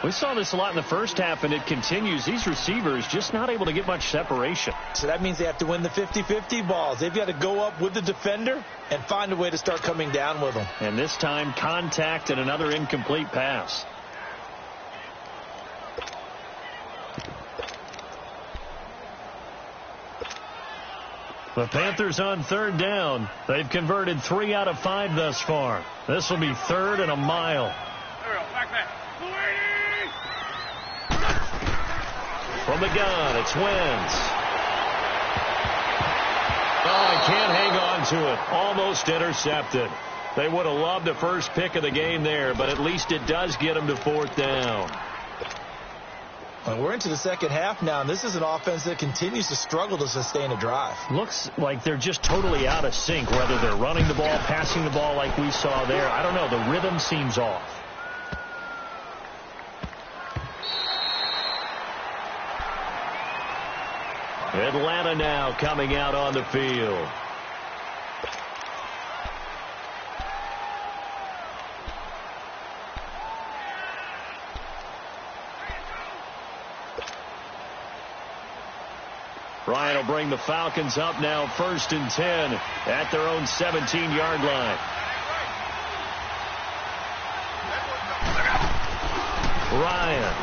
We saw this a lot in the first half, and it continues. These receivers just not able to get much separation. So that means they have to win the 50-50 balls. They've got to go up with the defender and find a way to start coming down with them. And this time, contact and another incomplete pass. The Panthers on 3rd down. They've converted 3 out of 5 thus far. This will be 3rd and a mile. There we go. Back. From the gun, it's Wentz. Oh, he can't hang on to it. Almost intercepted. They would have loved the first pick of the game there, but at least it does get them to 4th down. Well, we're into the second half now, and this is an offense that continues to struggle to sustain a drive. Looks like they're just totally out of sync, whether they're running the ball, passing the ball like we saw there. I don't know. The rhythm seems off. Atlanta now coming out on the field. Ryan will bring the Falcons up now 1st and 10 at their own 17-yard line. Ryan.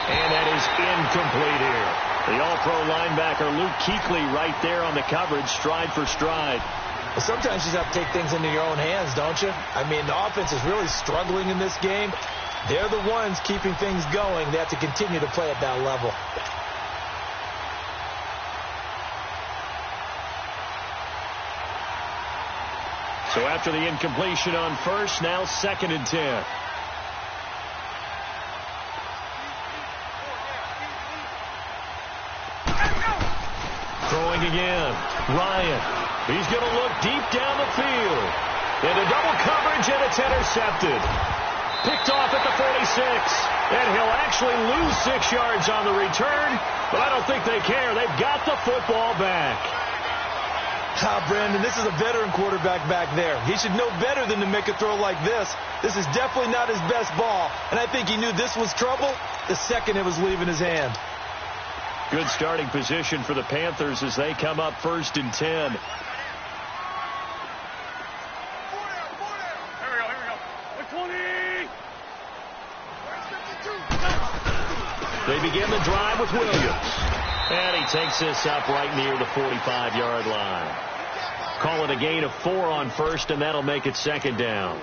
And that is incomplete here. The all-pro linebacker Luke Kuechly right there on the coverage, stride for stride. Well, sometimes you just have to take things into your own hands, don't you? I mean, the offense is really struggling in this game. They're the ones keeping things going. They have to continue to play at that level. So after the incompletion on 1st, now 2nd and 10. Throwing again. Ryan. He's going to look deep down the field. Into double coverage, and it's intercepted. Picked off at the 46. And he'll actually lose 6 yards on the return, but I don't think they care. They've got the football back. Brandon, this is a veteran quarterback back there. He should know better than to make a throw like this. This is definitely not his best ball, and I think he knew this was trouble the second it was leaving his hand. Good starting position for the Panthers as they come up 1st and 10. Here we go. 20. They begin the drive with Williams. And he takes this up right near the 45-yard line. Call it a gain of 4 on first, and that'll make it second down.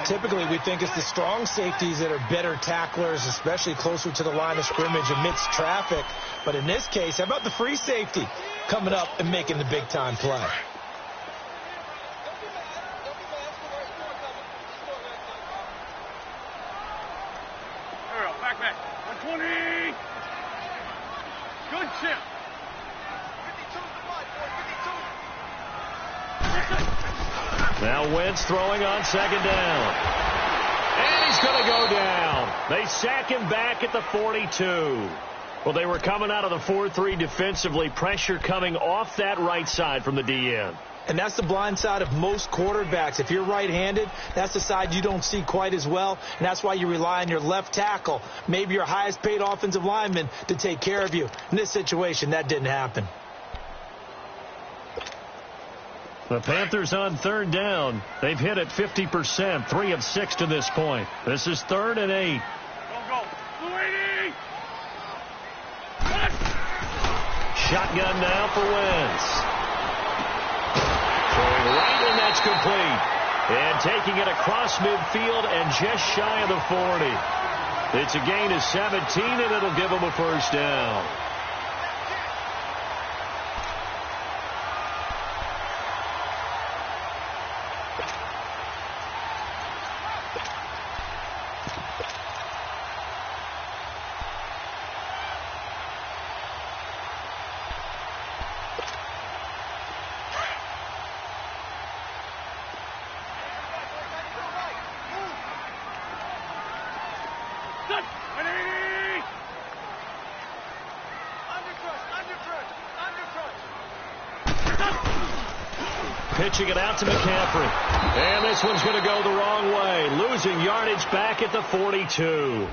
Typically, we think it's the strong safeties that are better tacklers, especially closer to the line of scrimmage amidst traffic. But in this case, how about the free safety coming up and making the big-time play? Back. 120. Good chip. 52. Now Wentz throwing on second down. And he's going to go down. They sack him back at the 42. Well, they were coming out of the 4-3 defensively. Pressure coming off that right side from the DN. And that's the blind side of most quarterbacks. If you're right-handed, that's the side you don't see quite as well. And that's why you rely on your left tackle, maybe your highest-paid offensive lineman, to take care of you. In this situation, that didn't happen. The Panthers on third down. They've hit it 50%, 3 of 6 to this point. This is 3rd and 8. Go. 280. Shotgun now for Wentz. Throwing right, and that's complete. And taking it across midfield and just shy of the 40. It's a gain of 17, and it'll give them a first down. Pitching it out to McCaffrey. And this one's going to go the wrong way. Losing yardage back at the 42.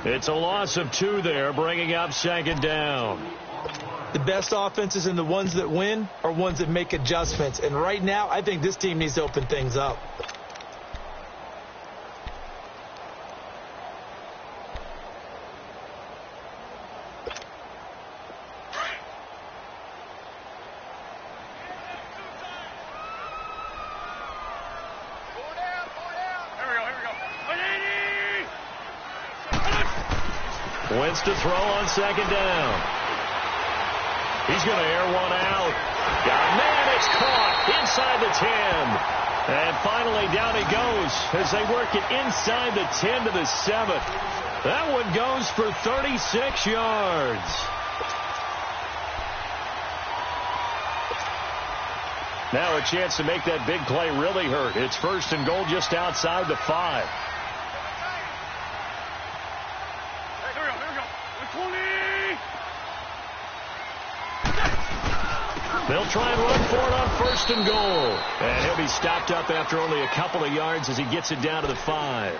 It's a loss of 2 there, bringing up second down. The best offenses and the ones that win are ones that make adjustments. And right now, I think this team needs to open things up. Wentz to throw on second down. He's going to air one out. Man, it's caught inside the 10. And finally down he goes as they work it inside the 10 to the 7. That one goes for 36 yards. Now a chance to make that big play really hurt. It's 1st and goal just outside the 5. They'll try and run for it on 1st and goal. And he'll be stopped up after only a couple of yards as he gets it down to the 5.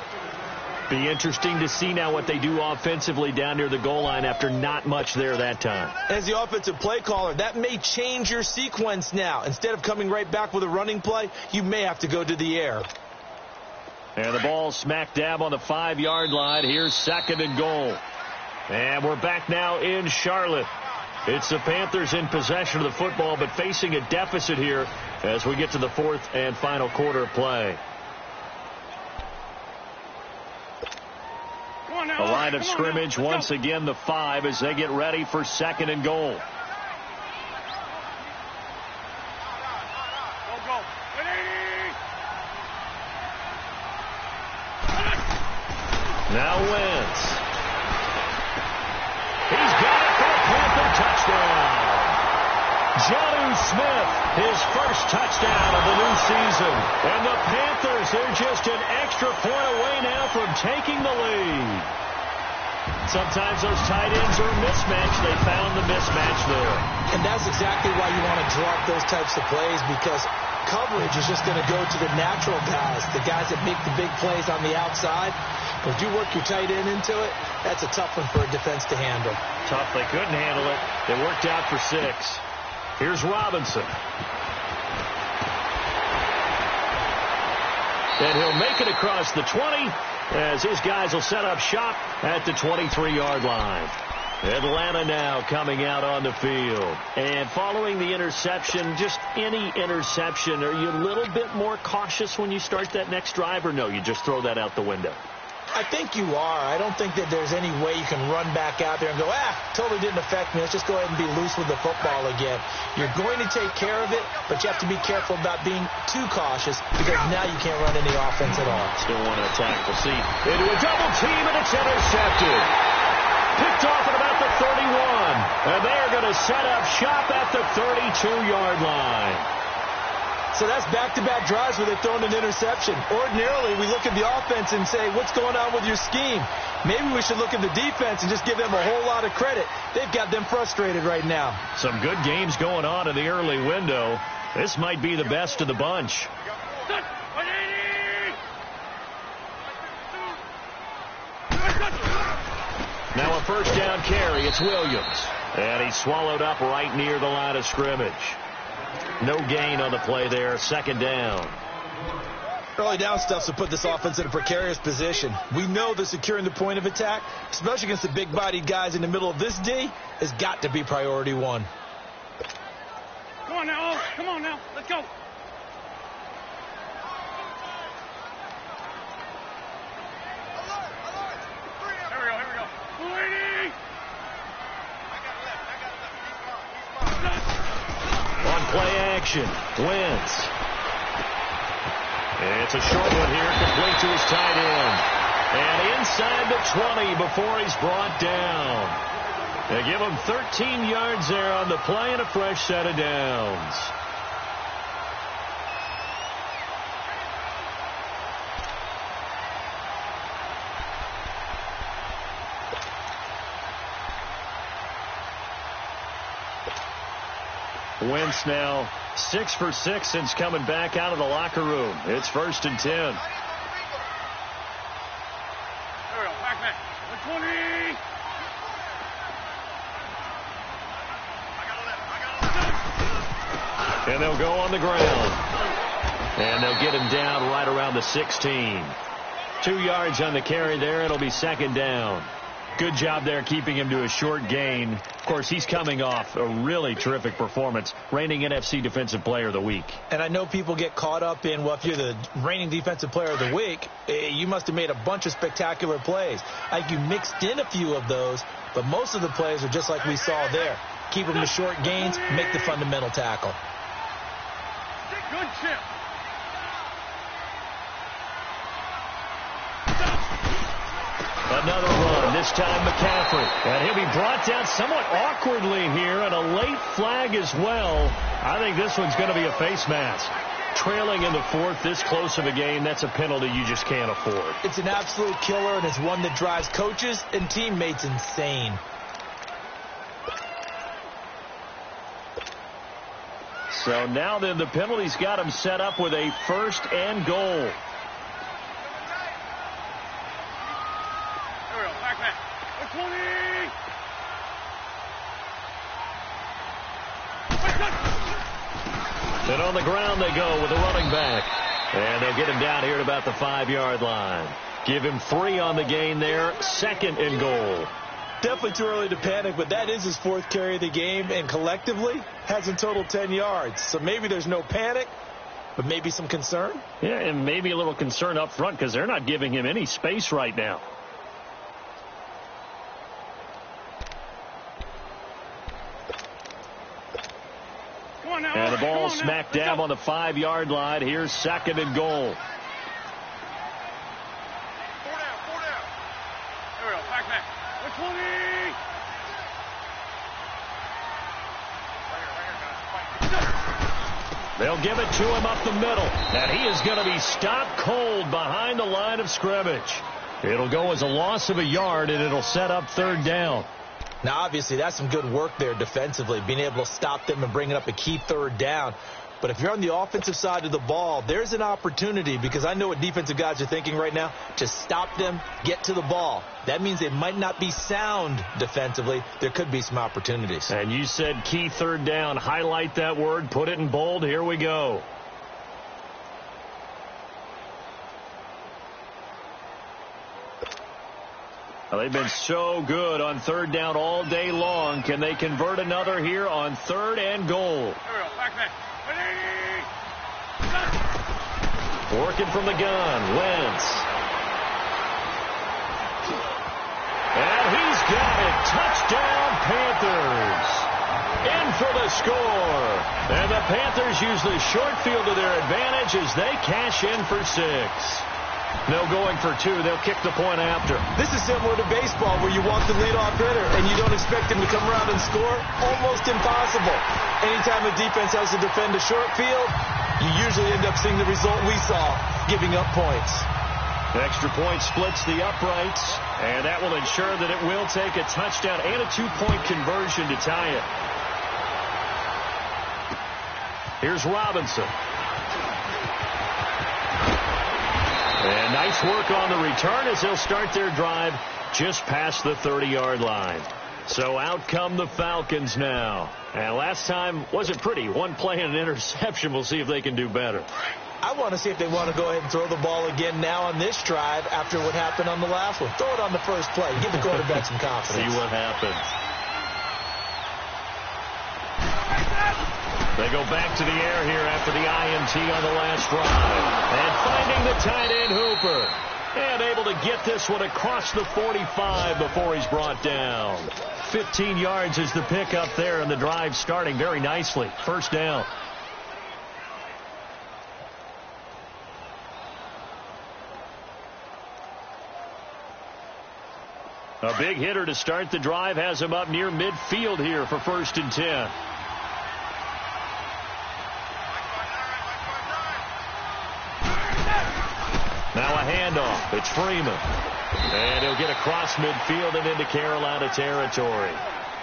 Be interesting to see now what they do offensively down near the goal line after not much there that time. As the offensive play caller, that may change your sequence now. Instead of coming right back with a running play, you may have to go to the air. And the ball smack dab on the 5-yard line. Here's 2nd and goal. And we're back now in Charlotte. It's the Panthers in possession of the football, but facing a deficit here as we get to the 4th and final quarter of play. A line of scrimmage once again the 5 as they get ready for 2nd and goal. Now Wentz. He's got it for a Panther touchdown. Jonnu Smith, his first touchdown of the new season. And the Panthers, they're just an extra point away now from taking the lead. Sometimes those tight ends are a mismatch. They found the mismatch there. And that's exactly why you want to drop those types of plays, because coverage is just going to go to the natural guys, the guys that make the big plays on the outside. But if you work your tight end into it, that's a tough one for a defense to handle. Tough. They couldn't handle it. It worked out for 6. Here's Robinson. And he'll make it across the 20 as his guys will set up shop at the 23-yard line. Atlanta now coming out on the field. And following the interception, just any interception, are you a little bit more cautious when you start that next drive, or no, you just throw that out the window? I think you are. I don't think that there's any way you can run back out there and go, totally didn't affect me. Let's just go ahead and be loose with the football again. You're going to take care of it, but you have to be careful about being too cautious because now you can't run any offense at all. Still want to attack the seat. Into a double team, and it's intercepted. Picked off at about the 31. And they're going to set up shop at the 32-yard line. So that's back-to-back drives where they've thrown an interception. Ordinarily, we look at the offense and say, what's going on with your scheme? Maybe we should look at the defense and just give them a whole lot of credit. They've got them frustrated right now. Some good games going on in the early window. This might be the best of the bunch. Now a first down carry. It's Williams. And he's swallowed up right near the line of scrimmage. No gain on the play there. Second down. Early down stuff to put this offense in a precarious position. We know that securing the point of attack, especially against the big-bodied guys in the middle of this D, has got to be priority one. Come on now. Come on now. Let's go. Play action. Wentz. It's a short one here, complete to his tight end. And inside the 20 before he's brought down. They give him 13 yards there on the play and a fresh set of downs. Wentz now 6 for 6 since coming back out of the locker room. It's 1st and 10. There we go. Back. 20. And they'll go on the ground. And they'll get him down right around the 16. 2 yards on the carry there. It'll be second down. Good job there keeping him to a short gain. Of course, he's coming off a really terrific performance, reigning NFC Defensive Player of the Week. And I know people get caught up in, well, if you're the reigning Defensive Player of the Week, you must have made a bunch of spectacular plays. Like you mixed in a few of those, but most of the plays are just like we saw there. Keep them to short gains, make the fundamental tackle. Good chip. Another run, this time McCaffrey. And he'll be brought down somewhat awkwardly here, and a late flag as well. I think this one's going to be a face mask. Trailing in the 4th, this close of a game, that's a penalty you just can't afford. It's an absolute killer, and it's one that drives coaches and teammates insane. So now then the penalty's got him set up with a 1st and goal. And on the ground they go with a running back. And they'll get him down here at about the 5-yard line. Give him 3 on the gain there. 2nd and goal. Definitely too early to panic, but that is his 4th carry of the game, and collectively has in total 10 yards. So maybe there's no panic, but maybe some concern. Yeah, and maybe a little concern up front because they're not giving him any space right now. And the ball smack dab on the 5-yard line. Here's 2nd and goal. 4 down. There we go. Back. 20. They'll give it to him up the middle. And he is going to be stopped cold behind the line of scrimmage. It'll go as a loss of a yard, and it'll set up 3rd down. Now, obviously, that's some good work there defensively, being able to stop them and bringing up a key 3rd down. But if you're on the offensive side of the ball, there's an opportunity, because I know what defensive guys are thinking right now, to stop them, get to the ball. That means they might not be sound defensively. There could be some opportunities. And you said key 3rd down. Highlight that word. Put it in bold. Here we go. Well, they've been so good on third down all day long. Can they convert another here on 3rd and goal? Here we go. Back man. Working from the gun. Wentz. And he's got it. Touchdown, Panthers. In for the score. And the Panthers use the short field to their advantage as they cash in for 6. No going for 2. They'll kick the point after. This is similar to baseball where you want the leadoff hitter and you don't expect him to come around and score. Almost impossible. Anytime a defense has to defend a short field, you usually end up seeing the result we saw, giving up points. Extra point splits the uprights, and that will ensure that it will take a touchdown and a 2-point conversion to tie it. Here's Robinson. And nice work on the return as they'll start their drive just past the 30-yard line. So out come the Falcons now. And last time wasn't pretty. 1 play and an interception. We'll see if they can do better. I want to see if they want to go ahead and throw the ball again now on this drive after what happened on the last one. Throw it on the first play. Give the quarterback some confidence. See what happens. They go back to the air here after the INT on the last drive. And finding the tight end Hooper. And able to get this one across the 45 before he's brought down. 15 yards is the pickup there, and the drive starting very nicely. First down. A big hitter to start the drive has him up near midfield here for 1st and 10. Now a handoff. It's Freeman. And he'll get across midfield and into Carolina territory.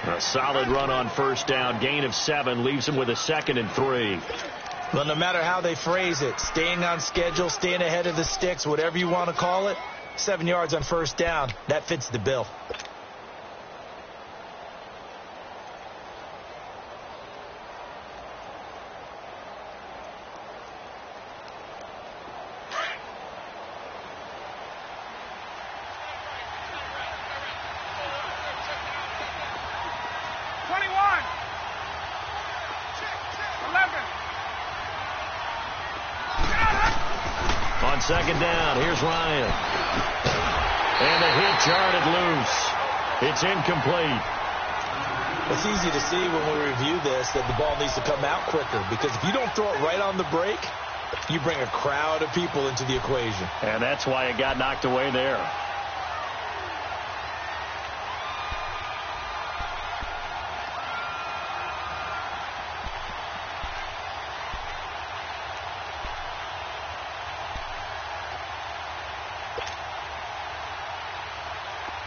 A solid run on first down. Gain of 7 leaves him with a 2nd and 3. Well, no matter how they phrase it, staying on schedule, staying ahead of the sticks, whatever you want to call it, 7 yards on first down, that fits the bill. Second down. Here's Ryan. And a hit jarred loose. It's incomplete. It's easy to see when we review this that the ball needs to come out quicker, because if you don't throw it right on the break, you bring a crowd of people into the equation. And that's why it got knocked away there.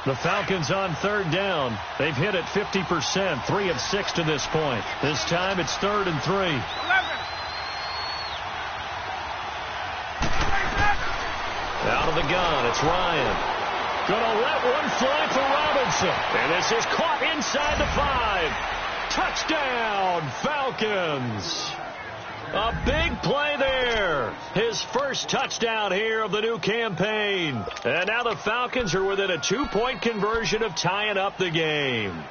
The Falcons on 3rd down. They've hit it 50%, 3 of 6 to this point. This time it's 3rd and 3. 11. Out of the gun, it's Ryan. Gonna let one fly for Robinson. And this is caught inside the 5. Touchdown, Falcons. A big play there. His first touchdown here of the new campaign. And now the Falcons are within a 2-point conversion of tying up the game.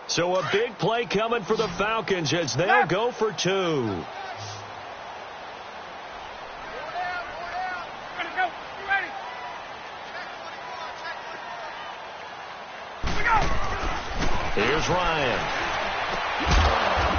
So a big play coming for the Falcons as they'll go for 2. Here's Ryan.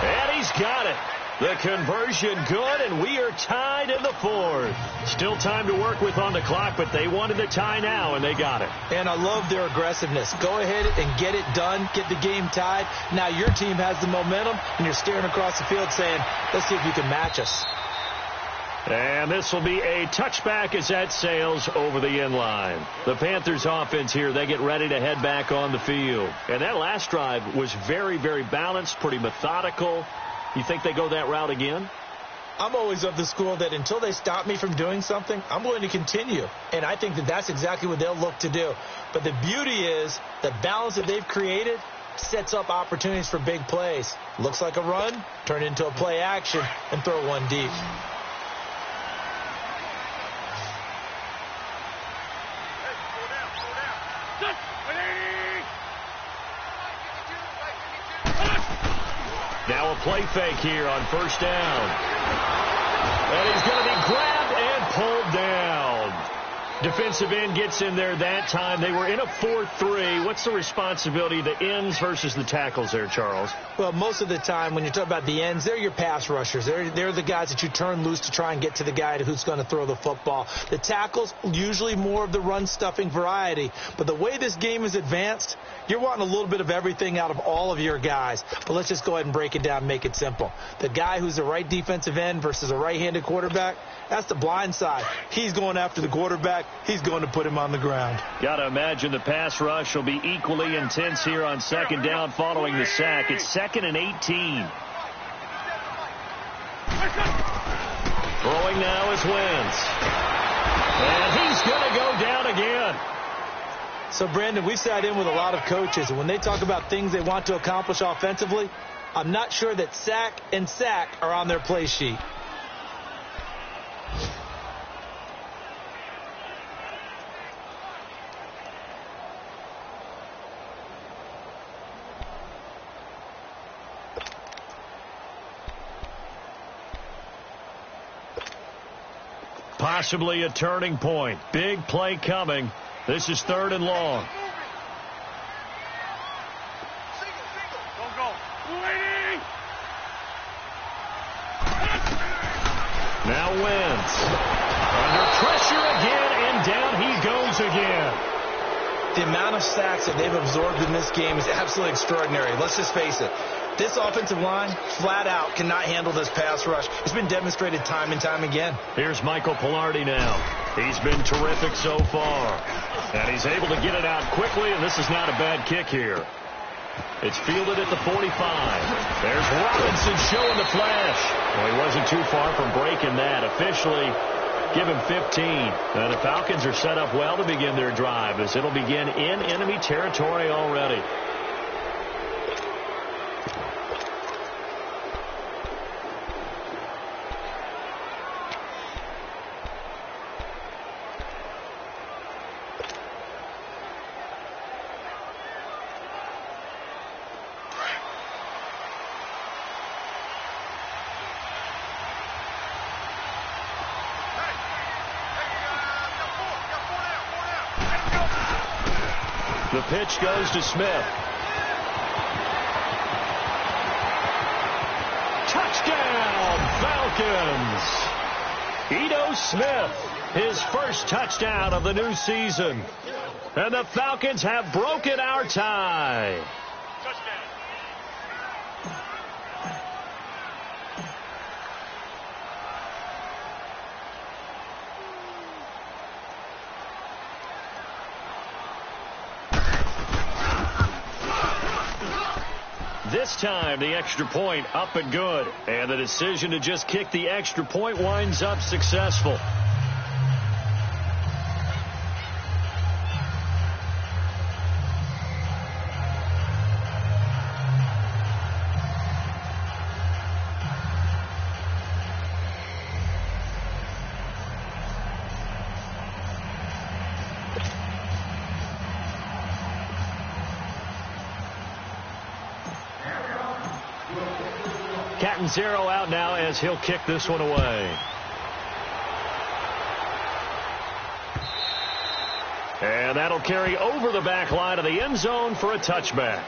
And he's got it. The conversion good, and we are tied in the 4th. Still time to work with on the clock, but they wanted the tie now, and they got it. And I love their aggressiveness. Go ahead and get it done. Get the game tied. Now your team has the momentum, and you're staring across the field saying, let's see if you can match us. And this will be a touchback as that sails over the inline. The Panthers offense here, they get ready to head back on the field. And that last drive was very, very balanced, pretty methodical. You think they go that route again? I'm always of the school that until they stop me from doing something, I'm going to continue. And I think that that's exactly what they'll look to do. But the beauty is the balance that they've created sets up opportunities for big plays. Looks like a run, turn into a play action, and throw one deep. Now a play fake here on first down. And he's going to be grabbed and pulled down. Defensive end gets in there that time. They were in a 4-3. What's the responsibility of the ends versus the tackles there, Charles? Well, most of the time when you're talking about the ends, they're your pass rushers. They're the guys that you turn loose to try and get to the guy who's going to throw the football. The tackles, usually more of the run-stuffing variety. But the way this game is advanced, you're wanting a little bit of everything out of all of your guys. But let's just go ahead and break it down and make it simple. The guy who's a right defensive end versus a right-handed quarterback, that's the blind side. He's going after the quarterback. He's going to put him on the ground. Got to imagine the pass rush will be equally intense here on second down following the sack. It's 2nd and 18. Throwing now is Wentz. And he's going to go down again. So, Brandon, we've sat in with a lot of coaches, and when they talk about things they want to accomplish offensively, I'm not sure that sack and sack are on their play sheet. Possibly a turning point. Big play coming. This is 3rd and long. Don't go. Waiting. Now Wentz. Under pressure again, and down he goes again. The amount of sacks that they've absorbed in this game is absolutely extraordinary. Let's just face it. This offensive line, flat out, cannot handle this pass rush. It's been demonstrated time and time again. Here's Michael Pilardi now. He's been terrific so far. And he's able to get it out quickly, and this is not a bad kick here. It's fielded at the 45. There's Robinson showing the flash. Well, he wasn't too far from breaking that. Officially, give him 15. Now, the Falcons are set up well to begin their drive, as it'll begin in enemy territory already. The pitch goes to Smith. Touchdown, Falcons! Ito Smith, his first touchdown of the new season. And the Falcons have broken our tie. Touchdown. This time, the extra point up and good. And the decision to just kick the extra point winds up successful. Catanzaro out now as he'll kick this one away. And that'll carry over the back line of the end zone for a touchback.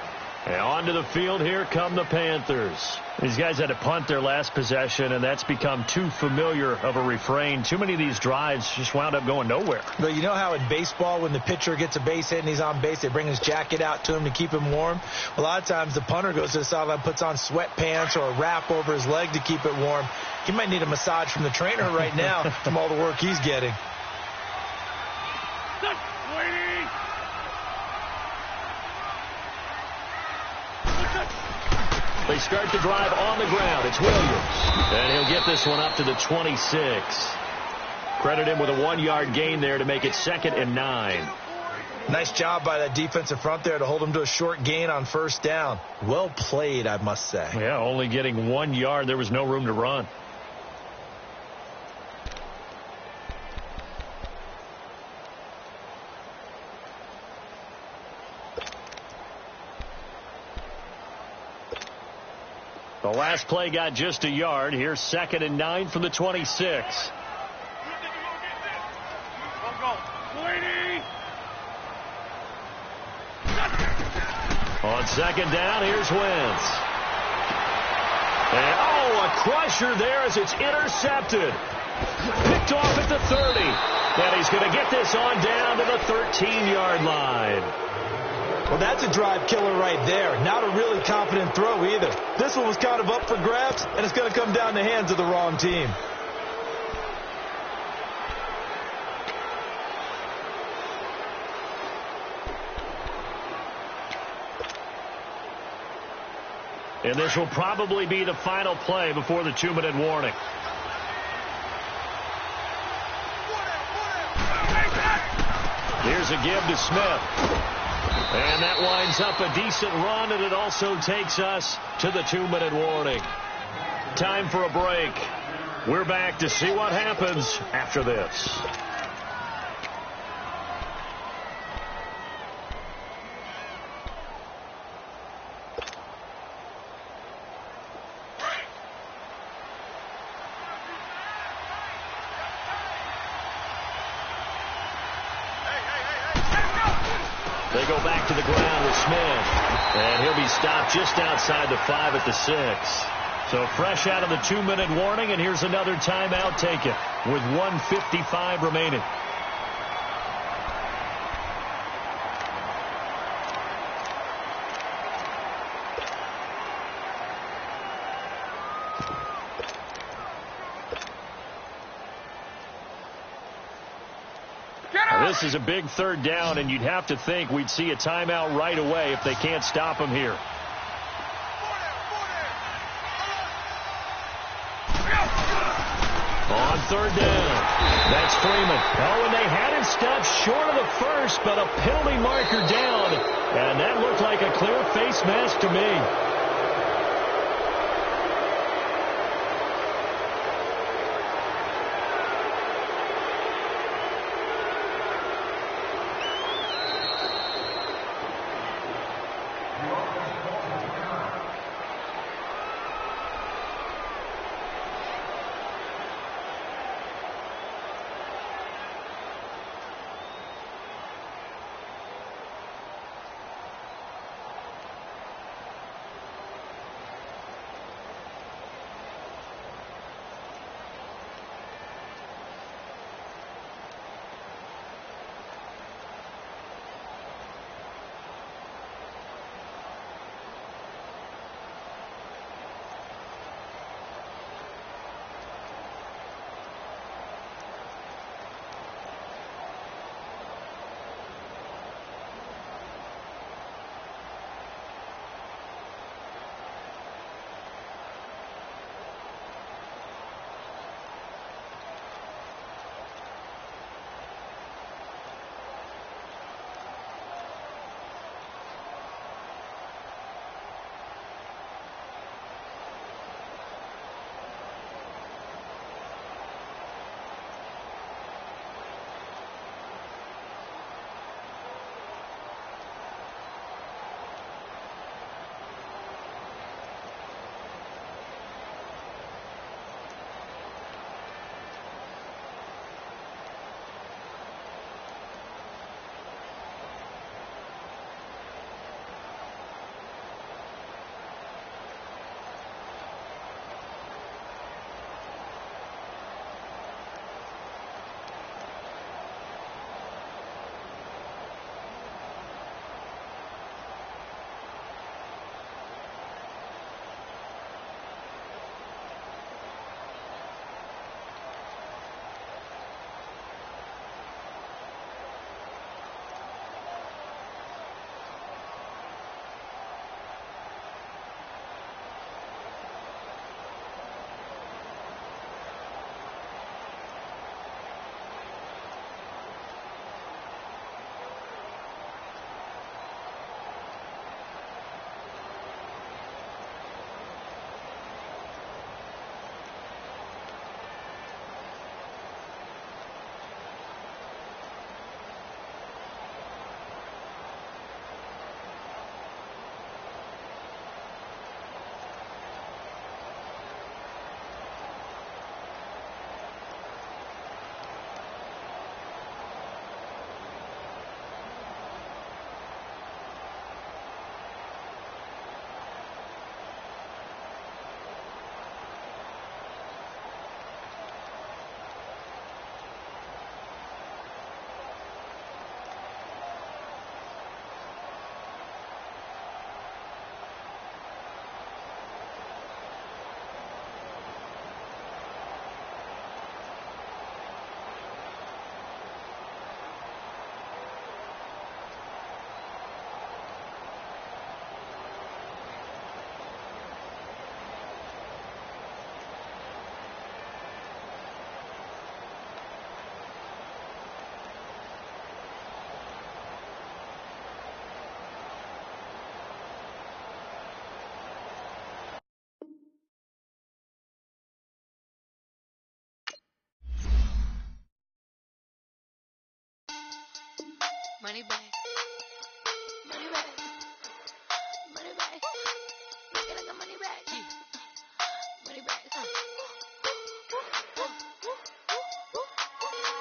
And onto the field, here come the Panthers. These guys had to punt their last possession, and that's become too familiar of a refrain. Too many of these drives just wound up going nowhere. But you know how in baseball, when the pitcher gets a base hit and he's on base, they bring his jacket out to him to keep him warm? A lot of times the punter goes to the sideline, puts on sweatpants or a wrap over his leg to keep it warm. He might need a massage from the trainer right now from all the work he's getting. Waiting. They start the drive on the ground. It's Williams. And he'll get this one up to the 26. Credit him with a 1-yard gain there to make it 2nd and 9. Nice job by that defensive front there to hold him to a short gain on first down. Well played, I must say. Yeah, only getting 1 yard. There was no room to run. The last play got just a yard. Here's 2nd and 9 from the 26. On 2nd down, here's Wentz. And, a crusher there as it's intercepted. Picked off at the 30. And he's going to get this on down to the 13-yard line. Well, that's a drive killer right there. Not a really confident throw either. This one was kind of up for grabs, and it's going to come down the hands of the wrong team. And this will probably be the final play before the 2-minute warning. Here's a give to Smith. And that winds up a decent run, and it also takes us to the 2-minute warning. Time for a break. We're back to see what happens after this. They go back to the ground with Smith. And he'll be stopped just outside the 5 at the 6. So fresh out of the 2-minute warning, and here's another timeout taken with 1:55 remaining. This is a big 3rd down, and you'd have to think we'd see a timeout right away if they can't stop him here. On 3rd down, that's Freeman. Oh, and they had him stopped short of the first, but a penalty marker down, and that looked like a clear face mask to me. Money bag. Money bag. Money bag. Look at like a money bag. Money bag.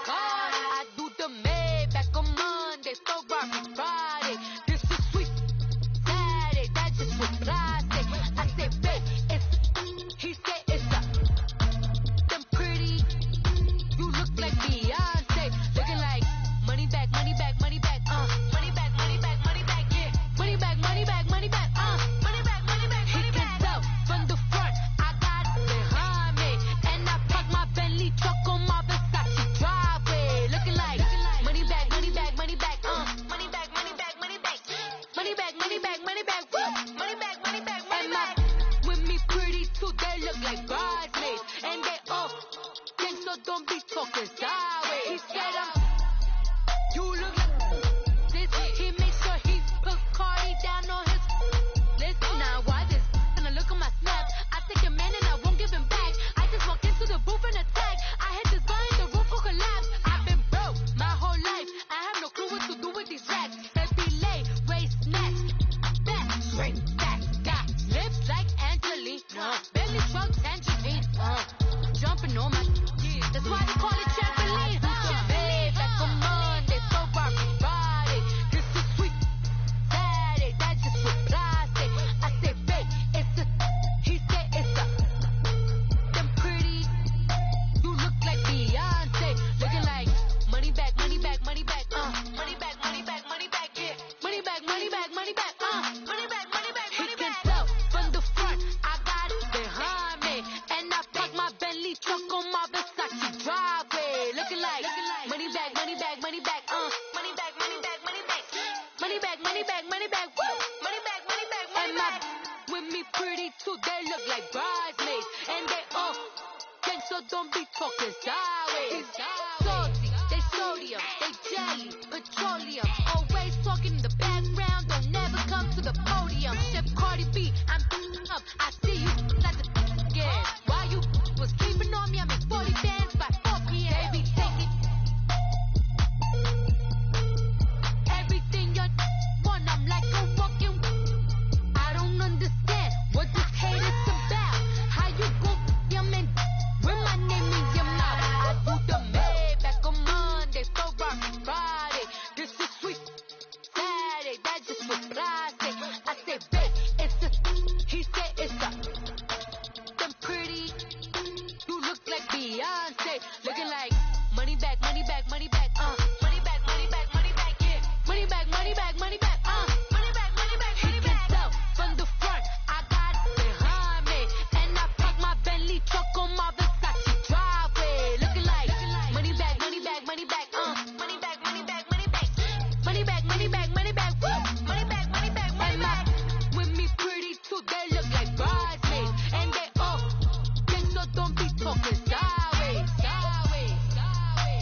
God, I do the Maybach on Monday, so Barbie Friday. This is sweet Saturday, that's just what I say. I say, babe, it's, he say it's a, them pretty, you look like Beyonce, looking like money back, money back, money back, money back, money back, money back, yeah, money back, money back, money back, money back, money back, money back. He can tell from the front, I got it behind me, and I park my Bentley truck on my Versace driveway, looking like money back, money back, money back, money back, money back, money back, money back, money back, money back, woo, money back, money back, money back. With me pretty too, they look like bridesmaids, and they all think so. Don't be talking sideways. He said you look like this. He makes sure he put Cardi down on his list. Now why this? When I look at my snap, I take a man and I won't give him back. I just walk into the booth and attack. I hit this button, the roof will collapse. I've been broke my whole life. I have no clue what to do with these racks. Every lay, waist, snatch, back, straight back. Got lips like Angelina, belly truck, tangerine, jumping on my. That's why they call it trampoline. Back on Monday, so Barbie Friday. This is sweet Saturday, that's just what I say. I say, babe, it's a, he say it's a, them pretty, you look like Beyonce, looking like money back, money back, money back, money back, money back, money back, yeah, money back, money back, money back, money back, money back, money back. He can tell from the front, I got it behind me, and I park my Bentley truck on my Versace driveway, looking like money back, money back, money back, money back, money back, money back, money back, money back, money back, woo, money back, money back, money back. With me pretty too, they look like bridesmaids, and they all think so. Don't be talking sideways. Salty, they sodium, they jelly, petroleum. Always talking in the background, don't never come to the podium. Chef Cardi B, I'm up. I see you like the again. While you was sleeping on me, I make 40 bands by 4 p.m. Baby, take it. Everything you want, I'm like a walking. I don't understand what this hate is about. How you go, your man, with my name in your mouth. I do the Maybach on Monday, so Barbie Friday. This is sweet Saturday, that's just what I say. I say, babe, it's a, he say it's a, them pretty, you look like Beyonce, looking like money back, money back, money back, money back, money back, money back, yeah, money back, money back, money back, money back, money back, money back. He can tell from the front, I got it behind me, and I park my Bentley truck on my Versace driveway, looking like money back, money back, money back, money back, money back, money back, money back, money back, money back, woo, money back, money back, money back. With me pretty too, they look like bridesmaids, and they all think so. Don't be talking sideways, sideways, sideways.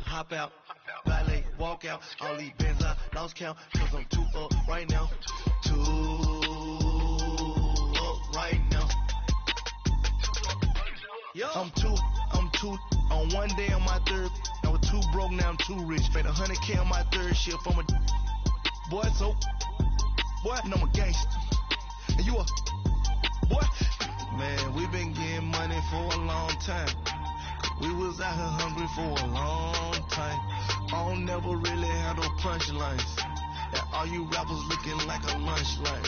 Hop out, valet, walk out. All these bands I lost count, cause I'm too up right now. Too up right now. I'm too on one day on my third. I was too broke, now I'm too rich. Spent 100K on my third shift. I'm a boy, so boy, and I'm a gangster. And you a boy. Man, we been getting money for a long time. We was out here hungry for a long time. I don't never really had no punchlines. And all you rappers looking like a lunch line.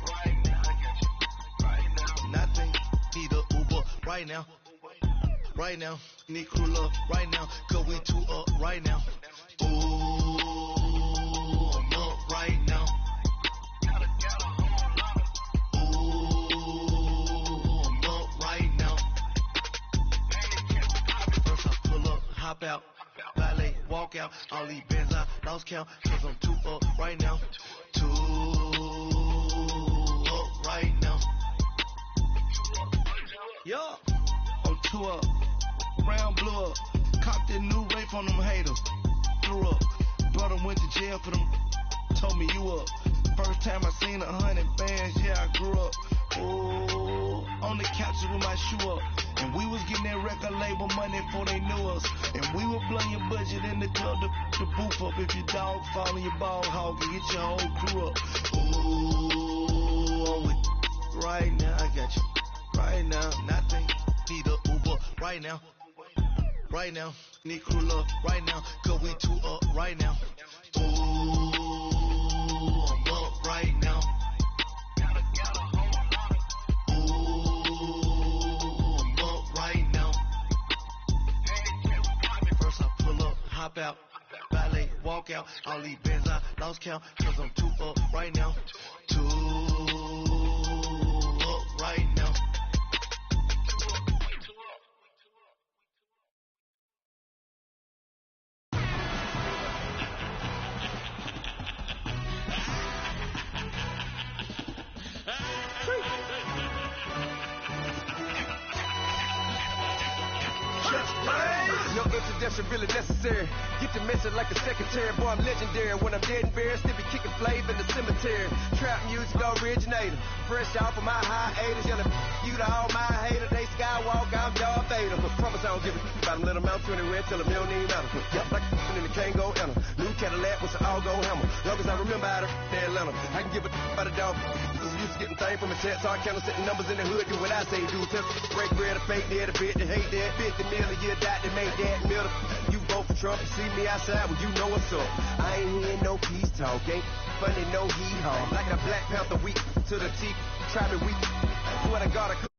Right now, I got you. Right now, nothing. Need a Uber right now. Right now, need crew up right now. Cause we too up right now. Ooh. hop out, valet, walk out. All these bands I lost count, cause I'm too up right now. Too up right now. Yeah, I'm too up. Brown blew up. Copped that new rape on them haters. Threw up. Brother went to jail for them. Told me you up. First time I seen 100 bands, yeah, I grew up. Ooh, on the couch with my shoe up. And we was getting that record label money before they knew us. And we were blowing your budget in the club to boof up. If your dog fall in your ball hog and get your whole crew up. Ooh, I'm with right now, I got you. Right now, nothing, need a Uber right now. Right now, need crew love right now. Cause we too up right now. Ooh, I'm up right now. Hop out, valet, walk out. All these bands I lost count, cause I'm too up right now. Too up right now. No introduction really necessary. Get the message like a secretary. Boy, I'm legendary. When I'm dead and buried, still be kicking flavor in the cemetery. Trap music originator. Fresh off of my hiatus. Yelling you to all my haters. They skywalk, I'm Darth Vader. Promise I don't give a about them little mouth 20 red. Tell them you don't need matter. Yeah, like in the Kango enter. New Cadillac with an all-go hammer. Long as I remember how to Atlanta. I can give a about a dog. Used to getting things from a text. Hard counter setting numbers in the hood. Do what I say do. Test break bread, a fake dead, a bit to hate that. 50 million, you died to make that middle. You vote for Trump, you see me outside, well, you know what's up. I ain't hearing no peace talk, ain't funny, no hee-haw. Like the Black Panther week to the teeth, try me weak. Swear to God, I could.